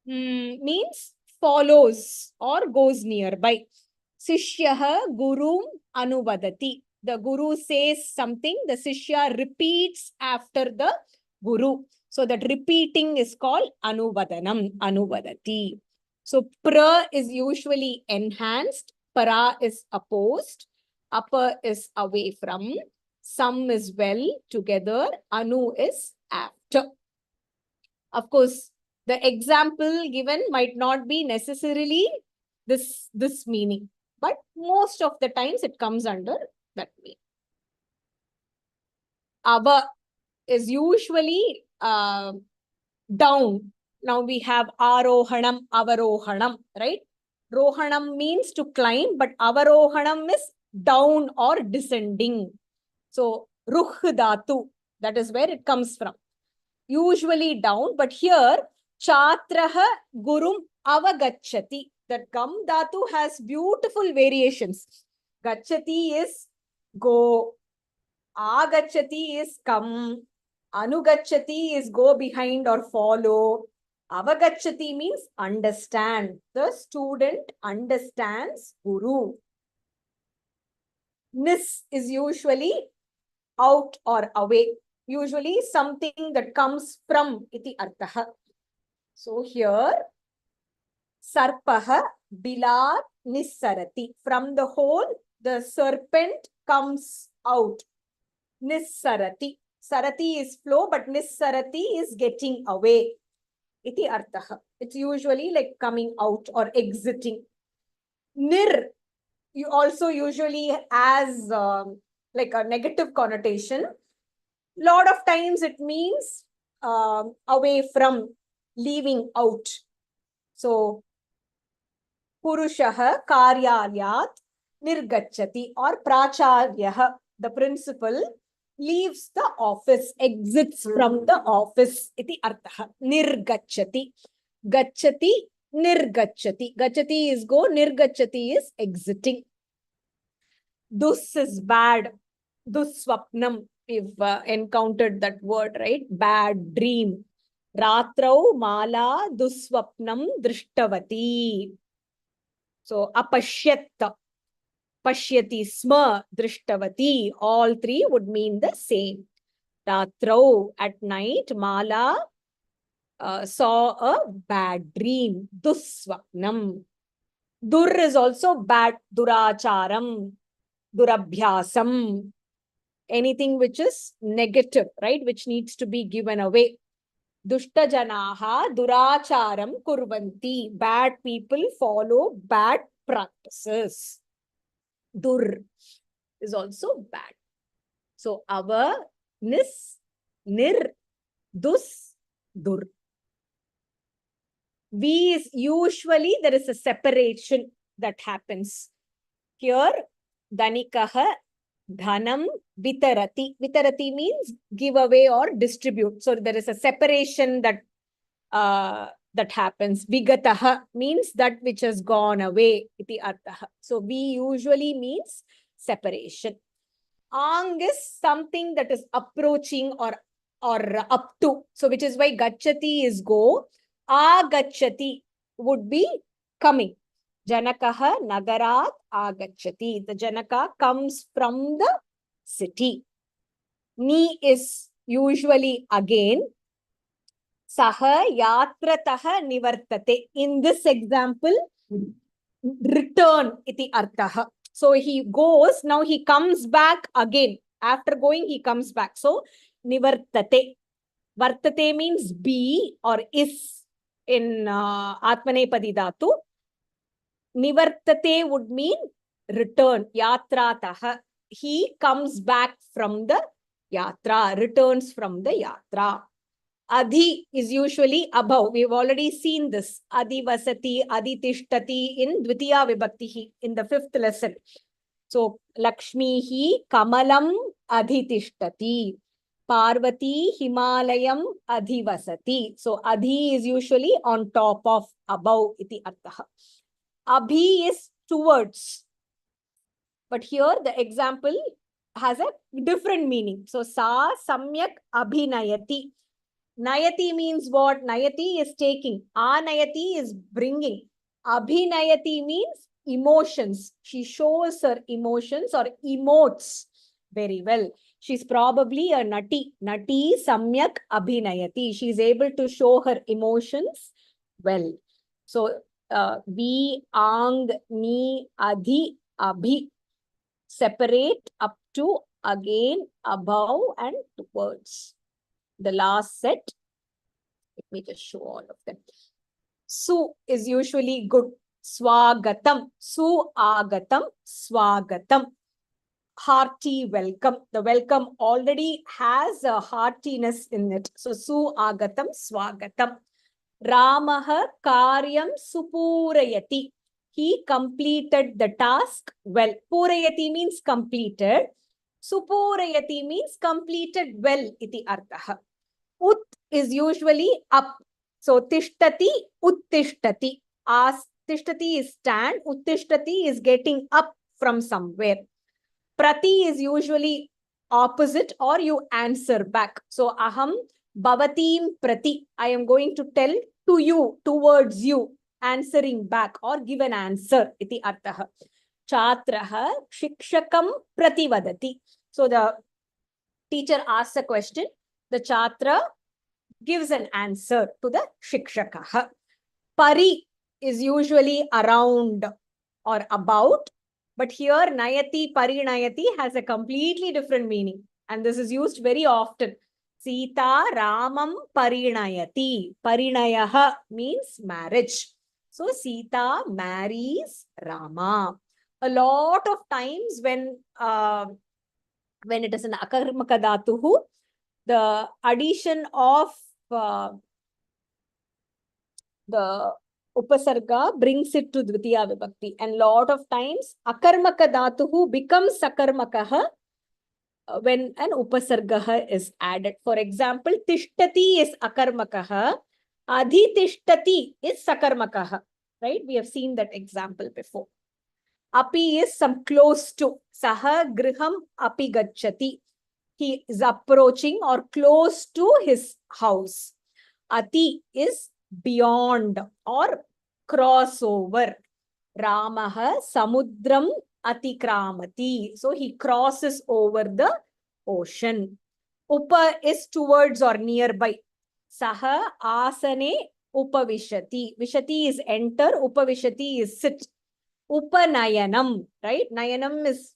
means follows or goes nearby. Sishyaha Gurum anuvadati. The Guru says something, the Sishya repeats after the Guru. So, that repeating is called anuvadanam, anuvadati. So, pra is usually enhanced, para is opposed, apa is away from, some is well, together, anu is after. Of course, the example given might not be necessarily this meaning, but most of the times it comes under that meaning. Ava is usually down. Now we have arohanam, avarohanam, right? Rohanam means to climb, but avarohanam is down or descending. So, ruh dhatu, that is where it comes from. Usually down, but here, chatraha gurum avagachati. That gam dhatu has beautiful variations. Gachati is go, agachati is come, anugachati is go behind or follow, Avagachati means understand. The student understands Guru. Nis is usually out or away. Usually something that comes from iti artha. So here, Sarpaha bilat nissarati. From the hole, the serpent comes out. Nissarati. Sarati is flow, but nissarati is getting away. Iti artha. It's usually like coming out or exiting. Nir, you also usually has like a negative connotation. Lot of times it means away from, leaving out. So, Purushaha karyalyat nirgachati, or pracharyaha, the principal, leaves the office, exits from the office. Iti artha. Nirgachati. Gachati, nirgachati. Gachati is go, nirgachati is exiting. Dus is bad. Duswapnam. We've encountered that word, right? Bad dream. Ratrau mala duswapnam drishtavati. So, apashyatta. Pashyati sma drishtavati. All three would mean the same. Ratrau, at night, mala saw a bad dream. Duswapnam. Dur is also bad. Duracharam. Durabhyasam. Anything which is negative, right? Which needs to be given away. Dushta janaha duracharam kurvanti. Bad people follow bad practices. Dur is also bad. So, ava, nis, nir, dus, dur. We is usually there is a separation that happens. Here, dhanikaha dhanam vitarati. Vitarati means give away or distribute. So there is a separation that that happens. Vigataha means that which has gone away. Iti artaha. So we usually means separation. Ang is something that is approaching or up to. So which is why gachati is go. Agachati would be coming. Janakaha nagarat agachati. The Janaka comes from the city. Ni is usually again. Saha yatrataha nivartate. In this example, return iti artaha. So he goes, now he comes back again. After going, he comes back. So nivartate. Vartate means be or is in Atmanepadi Dhatu. Nivartate would mean return. Yatrataha. He comes back from the yatra, returns from the yatra. Adhi is usually above. We've already seen this. Adi vasati, adi tishtati in Dvitiya Vibhaktihi in the 5th lesson. So, Lakshmihi kamalam adhitishtati. Parvati Himalayam adhivasati. So, adhi is usually on top of, above, iti artaha. Abhi is towards. But here the example has a different meaning. So, sa samyak abhinayati. Nayati means what? Nayati is taking. Anayati is bringing. Abhinayati means emotions. She shows her emotions or emotes very well. She's probably a nati. Nati samyak abhinayati. She's able to show her emotions well. So, vi, ang, ni, adhi, abhi. Separate up to, again, above and towards. The last set, let me just show all of them. Su is usually good. Swagatam. Su agatam. Swagatam. Hearty welcome. The welcome already has a heartiness in it. So, su agatam. Swagatam. Ramaha karyam supurayati. He completed the task well. Purayati means completed. Supurayati means completed well. Iti artaha. Ut is usually up. So, tishtati, uttishtati. Tishtati is stand. Uttishtati is getting up from somewhere. Prati is usually opposite or you answer back. So, aham bhavatim prati. I am going to tell to you, towards you, answering back or give an answer. Iti artha. Chatraha shikshakam prativadati. So the teacher asks a question, the chatra gives an answer to the shikshakaha. Pari is usually around or about, but here nayati, parinayati has a completely different meaning, and this is used very often. Sita Ramam parinayati. Parinayaha means marriage. So Sita marries Rama. A lot of times when it is an akarmaka dhatuhu, the addition of the upasarga brings it to dvitiya vibhakti, and lot of times akarmaka dhatuhu becomes sakarmakaha when an upasarga is added. For example, tishtati is akarmakaha, adhitishtati is sakarmakaha, right? We have seen that example before. Api is some close to. Saha griham api gacchati. He is approaching or close to his house. Ati is beyond or crossover. Ramaha samudram atikramati. So he crosses over the ocean. Upa is towards or nearby. Saha asane upavishati. Vishati is enter. Upavishati is sit. Upanayanam, right? Nayanam is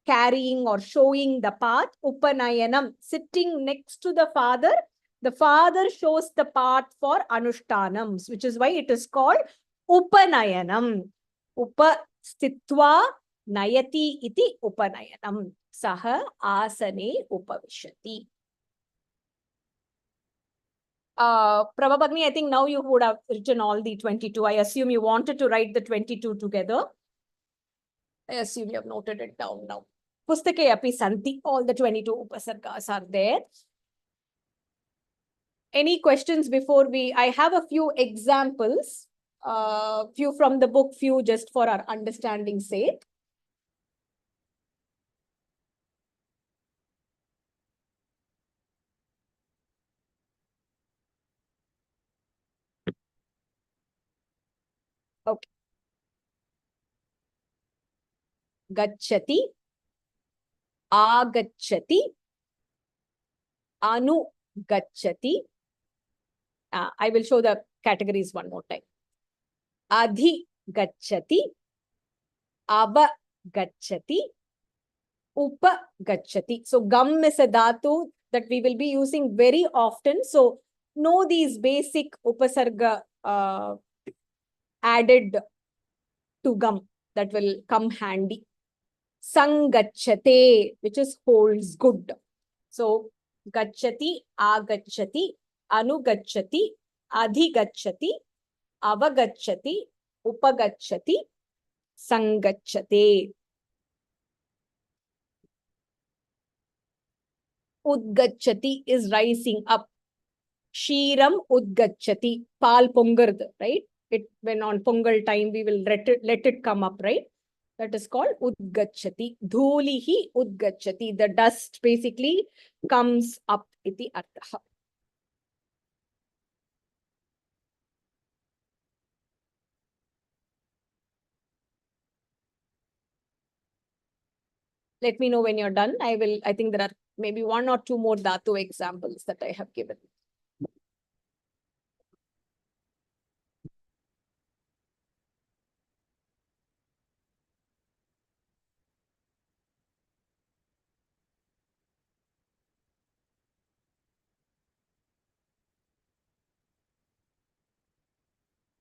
carrying or showing the path. Upanayanam, sitting next to the father. The father shows the path for anushtanams, which is why it is called Upanayanam. Upastitva nayati iti upanayanam. Saha asane upavishati. Prabhabhagni, I think now you would have written all the 22. I assume you wanted to write the 22 together. I assume you have noted it down now. Pustake api santi. All the 22 upasargas are there. Any questions before we... I have a few examples. Few from the book, few just for our understanding's sake. Okay. Gacchati, agacchati, anu gacchati. I will show the categories one more time. Adhi gacchati, ava gacchati, upa gacchati. So gam is a dhatu that we will be using very often. So know these basic upasarga added to gam that will come handy. Sangachate, which is holds good. So gacchati, agacchati, anugacchati, adhigacchati, avagacchati, upagacchati, sangachate. Udgachati is rising up. Shiram udgachati, pal pongard, right? When on pongal time we will let it come up, right? That is called udgachati. Dhulihi udgachati. The dust basically comes up. Iti artha. Let me know when you're done. I think there are maybe one or two more dhatu examples that I have given.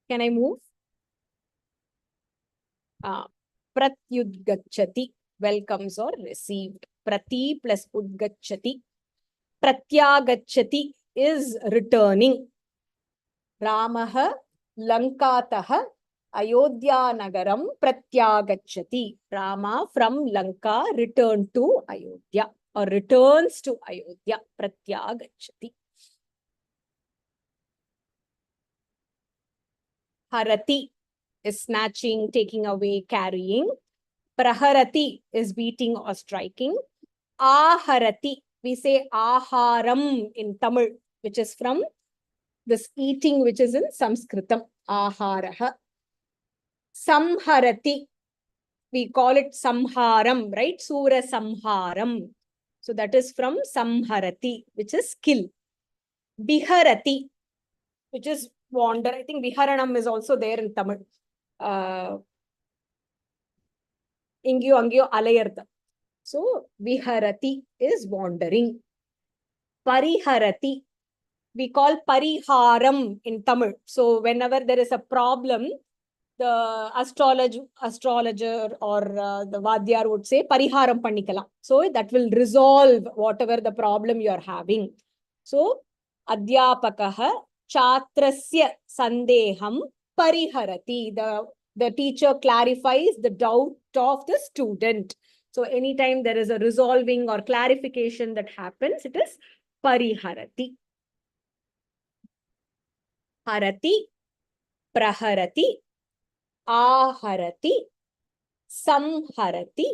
Can I move? Pratyudgachati, welcomes or received. Prati plus udgachati. Pratyagachati is returning. Ramaha Lankataha Ayodhya Nagaram Pratyagachati. Rama from Lanka returned to Ayodhya or returns to Ayodhya. Pratyagachati. Harati is snatching, taking away, carrying. Praharati is beating or striking. Aharati, we say aharam in Tamil, which is from this eating which is in Sanskritam. Aharaha. Samharati. We call it Samharam, right? Sura Samharam. So that is from Samharati, which is kill. Biharati, which is wander. I think Viharanam is also there in Tamil. Ingyo Angyo Alayartha. So Viharati is wandering. Pariharati. We call Pariharam in Tamil. So whenever there is a problem, the astrologer or the Vadyar would say Pariharam Pannikala. So that will resolve whatever the problem you are having. So Adhyapakaha Chatrasya Sandeham Pariharati. The teacher clarifies the doubt of the student. So anytime there is a resolving or clarification that happens, it is Pariharati. Harati, Praharati, Aharati, Samharati,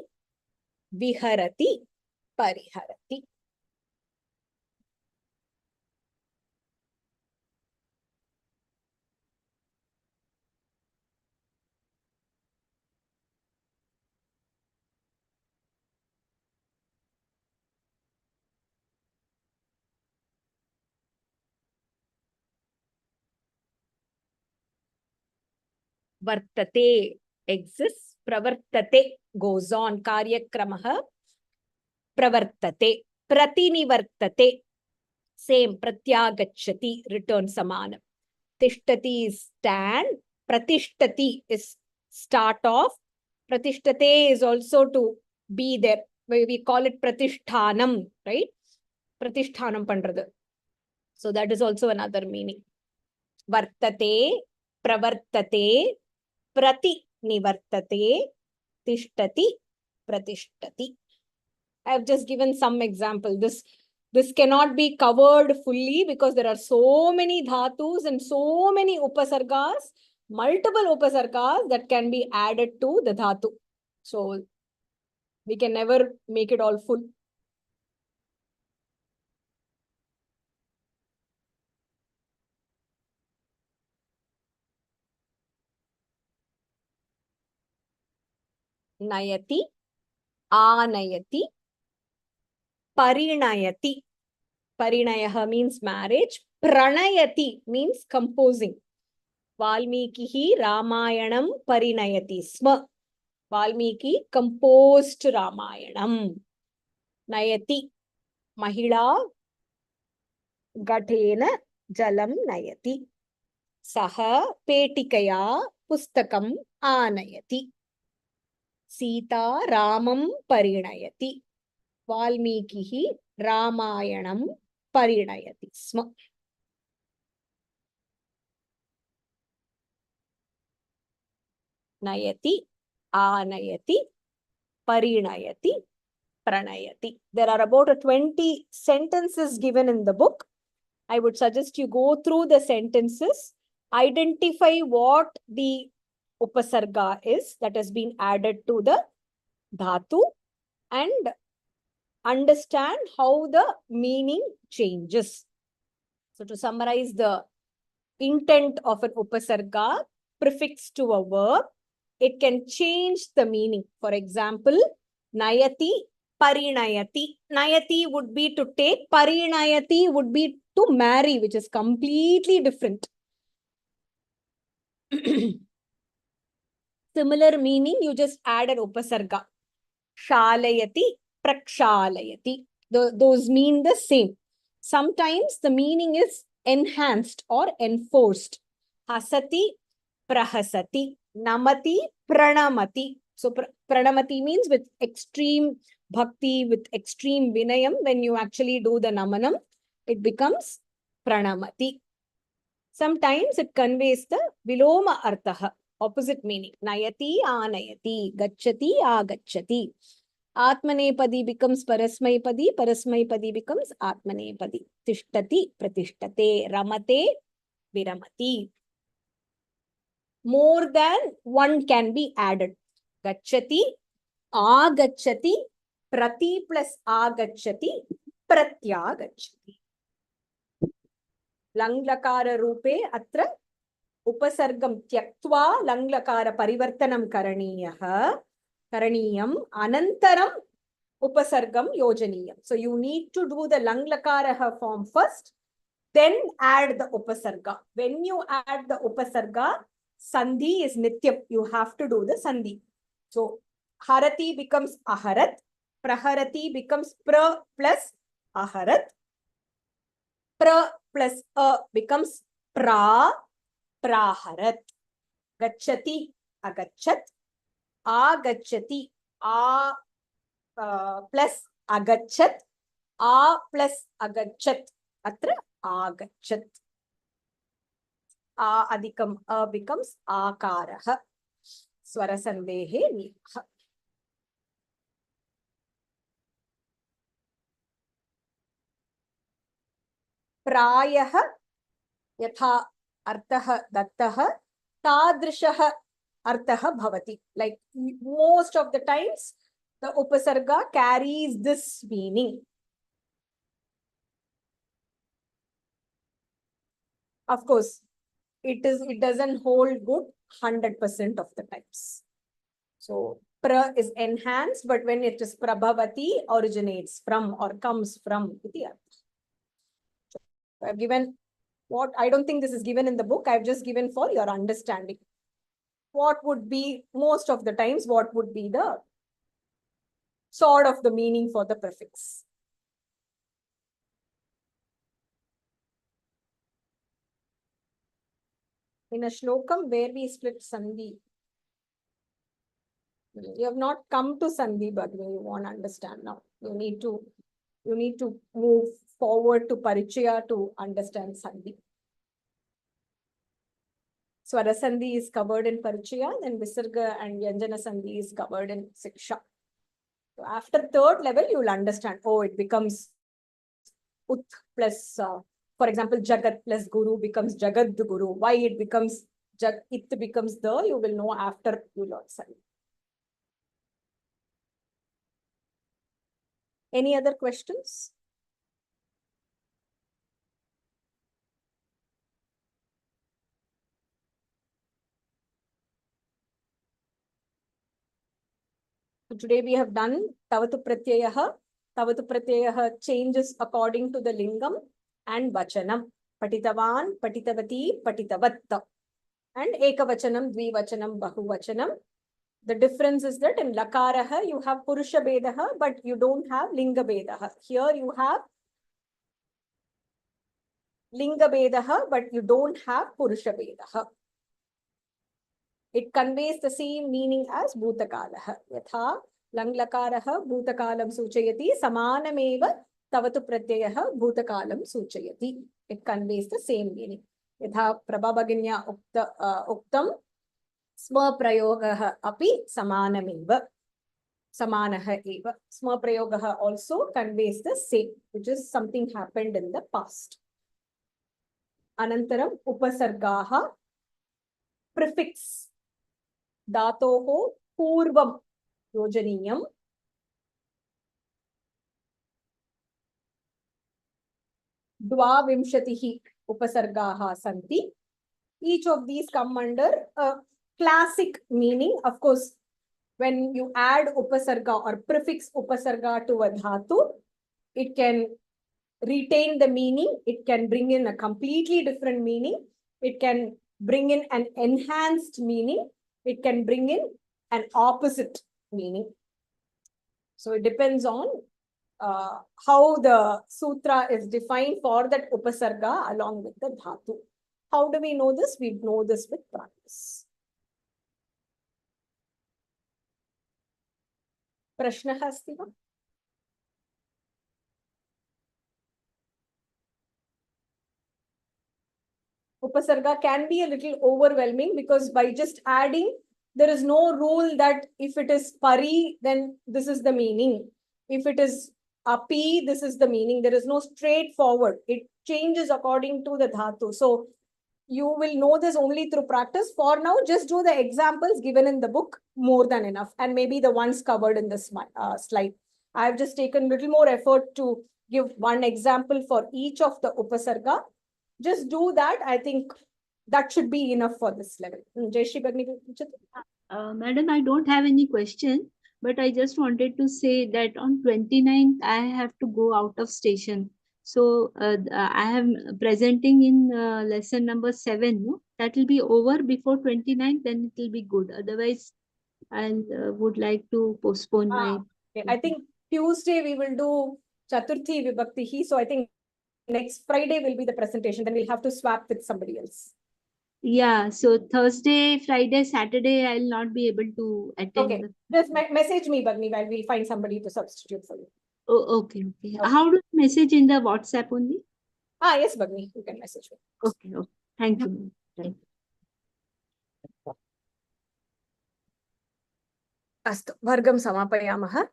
Viharati, Pariharati. Vartate exists, pravartate goes on, karyakramaha pravartate, pratinivartate, same, pratyagacchati, return samana. Tishtati is stand, pratishtati is start off, pratishtate is also to be there. We call it pratishtanam, right? Pratishtanam pandrathu. So that is also another meaning. Vartate, pravartate, prati nivartate, tishtati, pratishtati. I have just given some example. This cannot be covered fully because there are so many dhatus and so many upasargas, multiple upasargas that can be added to the dhatu. So we can never make it all full. Nayati, Anayati, Parinayati. Parinayaha means marriage. Pranayati means composing. Valmikihi Ramayanam Parinayati Sma. Valmiki composed Ramayanam. Nayati, Mahila Gathena Jalam Nayati. Saha Petikaya Pustakam Anayati. Sita Ramam Parinayati. Valmikihi Ramayanam Parinayati Sma. Nayati, Anayati, Parinayati, Pranayati. There are about 20 sentences given in the book. I would suggest you go through the sentences, identify what the upasarga is that has been added to the dhatu, and understand how the meaning changes. So to summarize the intent of an upasarga prefixed to a verb, it can change the meaning. For example, Nayati, Parinayati. Nayati would be to take, Parinayati would be to marry, which is completely different. Similar meaning, you just add an upasarga. Shalayati, Prakshalayati. Those mean the same. Sometimes the meaning is enhanced or enforced. Hasati, Prahasati. Namati, Pranamati. So Pranamati means with extreme bhakti, with extreme vinayam. When you actually do the namanam, it becomes Pranamati. Sometimes it conveys the Viloma Arthaha, opposite meaning. Nayati, Anayati. Gacchati, Agacchati. Atmanepadi becomes Parasmaipadi. Parasmaipadi becomes Atmanepadi. Tishtati, Pratishtate. Ramate, Viramati. More than one can be added. Gacchati, Agacchati, Prati plus Agacchati, Pratyagacchati. Langlakara rupe atra upasargam tyaktva langlakara parivartanam karaniyam anantaram upasargam yojaniyam. So you need to do the langlakara form first, then add the upasarga. When you add the upasarga, sandhi is nityam. You have to do the sandhi. So harati becomes aharat, praharati becomes pra plus aharat, pra plus a becomes praharat, gacchati agachat, agacchati plus agachat, plus agachat, atra agachat. Adikam becomes akaraha. Swarasandehe niyah. Prayah yatha artah dattah tadrishah artah bhavati. Like most of the times, the upasarga carries this meaning. Of course, it doesn't hold good 100% of the times. So pra is enhanced, but when it is prabhavati, originates from or comes from. So I've given what, I don't think this is given in the book. I've just given for your understanding. What would be most of the times, what would be the sort of the meaning for the prefix? In a shlokam where we split sandhi. You have not come to sandhi, but you want to understand now. You need to move forward to parichaya to understand sandhi. Swara sandhi is covered in parichaya, then visarga and vyanjana sandhi is covered in siksha. So after third level, you will understand. Oh, it becomes ut plus, for example, jagat plus guru becomes jagad guru. Why it becomes it becomes the, you will know after you learn sandhi. Any other questions? So today we have done Tavatu pratyaya. Tavatu pratyaya changes according to the lingam and vachanam. Patitavan, patitavati, patitavatta. And ekavachanam, dvivachanam, bahuvachanam. The difference is that in lakaraha you have purusha bedaha, but you don't have linga bedaha. Here you have linga bedaha, but you don't have purusha bedaha. It conveys the same meaning as bhutakalaha. Yatha langlakaraha bhutakalam suchayati samanameva tavatu pratyayaha bhutakalam suchayati. It conveys the same meaning. Yatha prabhabaginya uktam sma prayogaha api samanameva. Samanaha eva. Sma prayogaha also conveys the same, which is something happened in the past. Anantaram upasargaha prefix. Dhatoho purvam yojaniyam. Dvavimshatihi upasargaha santi. Each of these come under a classic meaning. Of course, when you add upasarga or prefix upasarga to a dhatu, it can retain the meaning. It can bring in a completely different meaning. It can bring in an enhanced meaning. It can bring in an opposite meaning. So it depends on how the sutra is defined for that upasarga along with the dhatu. How do we know this? We know this with practice. Prashna asti va? Upasarga can be a little overwhelming because by just adding, there is no rule that if it is pari, then this is the meaning. If it is api, this is the meaning. There is no straightforward. It changes according to the dhatu. So you will know this only through practice. For now, just do the examples given in the book, more than enough. And maybe the ones covered in this slide. I have just taken a little more effort to give one example for each of the upasarga. just do that. I think that should be enough for this level. Jayashree Bagni, Madam, I don't have any question, but I just wanted to say that on 29th, I have to go out of station. So I am presenting in lesson number 7. No? That will be over before 29th, then it will be good. Otherwise, I would like to postpone my. Okay. I think Tuesday we will do Chaturthi Vibhakti. So I think next Friday will be the presentation. Then we'll have to swap with somebody else. Yeah, so Thursday, Friday, Saturday, I'll not be able to attend. Okay, just message me, Bagni, while we'll find somebody to substitute for you. Oh, okay, okay. How do you message in the WhatsApp only? Yes, Bagni, you can message me. Okay, okay. Thank you. Thank you. Astu, Vargam Samapayamaha.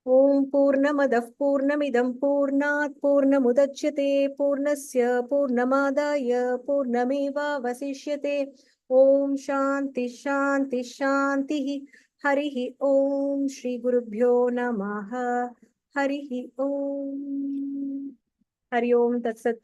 Om Purnamadah Purnamidam Purnat Purnamudachyate Purnasya Purnamadaya Purnameva Vasishyate. Om Shanti Shanti Shanti Harihi Om Shri Gurubhyo Namaha Harihi Om Hari Om Tat Sat.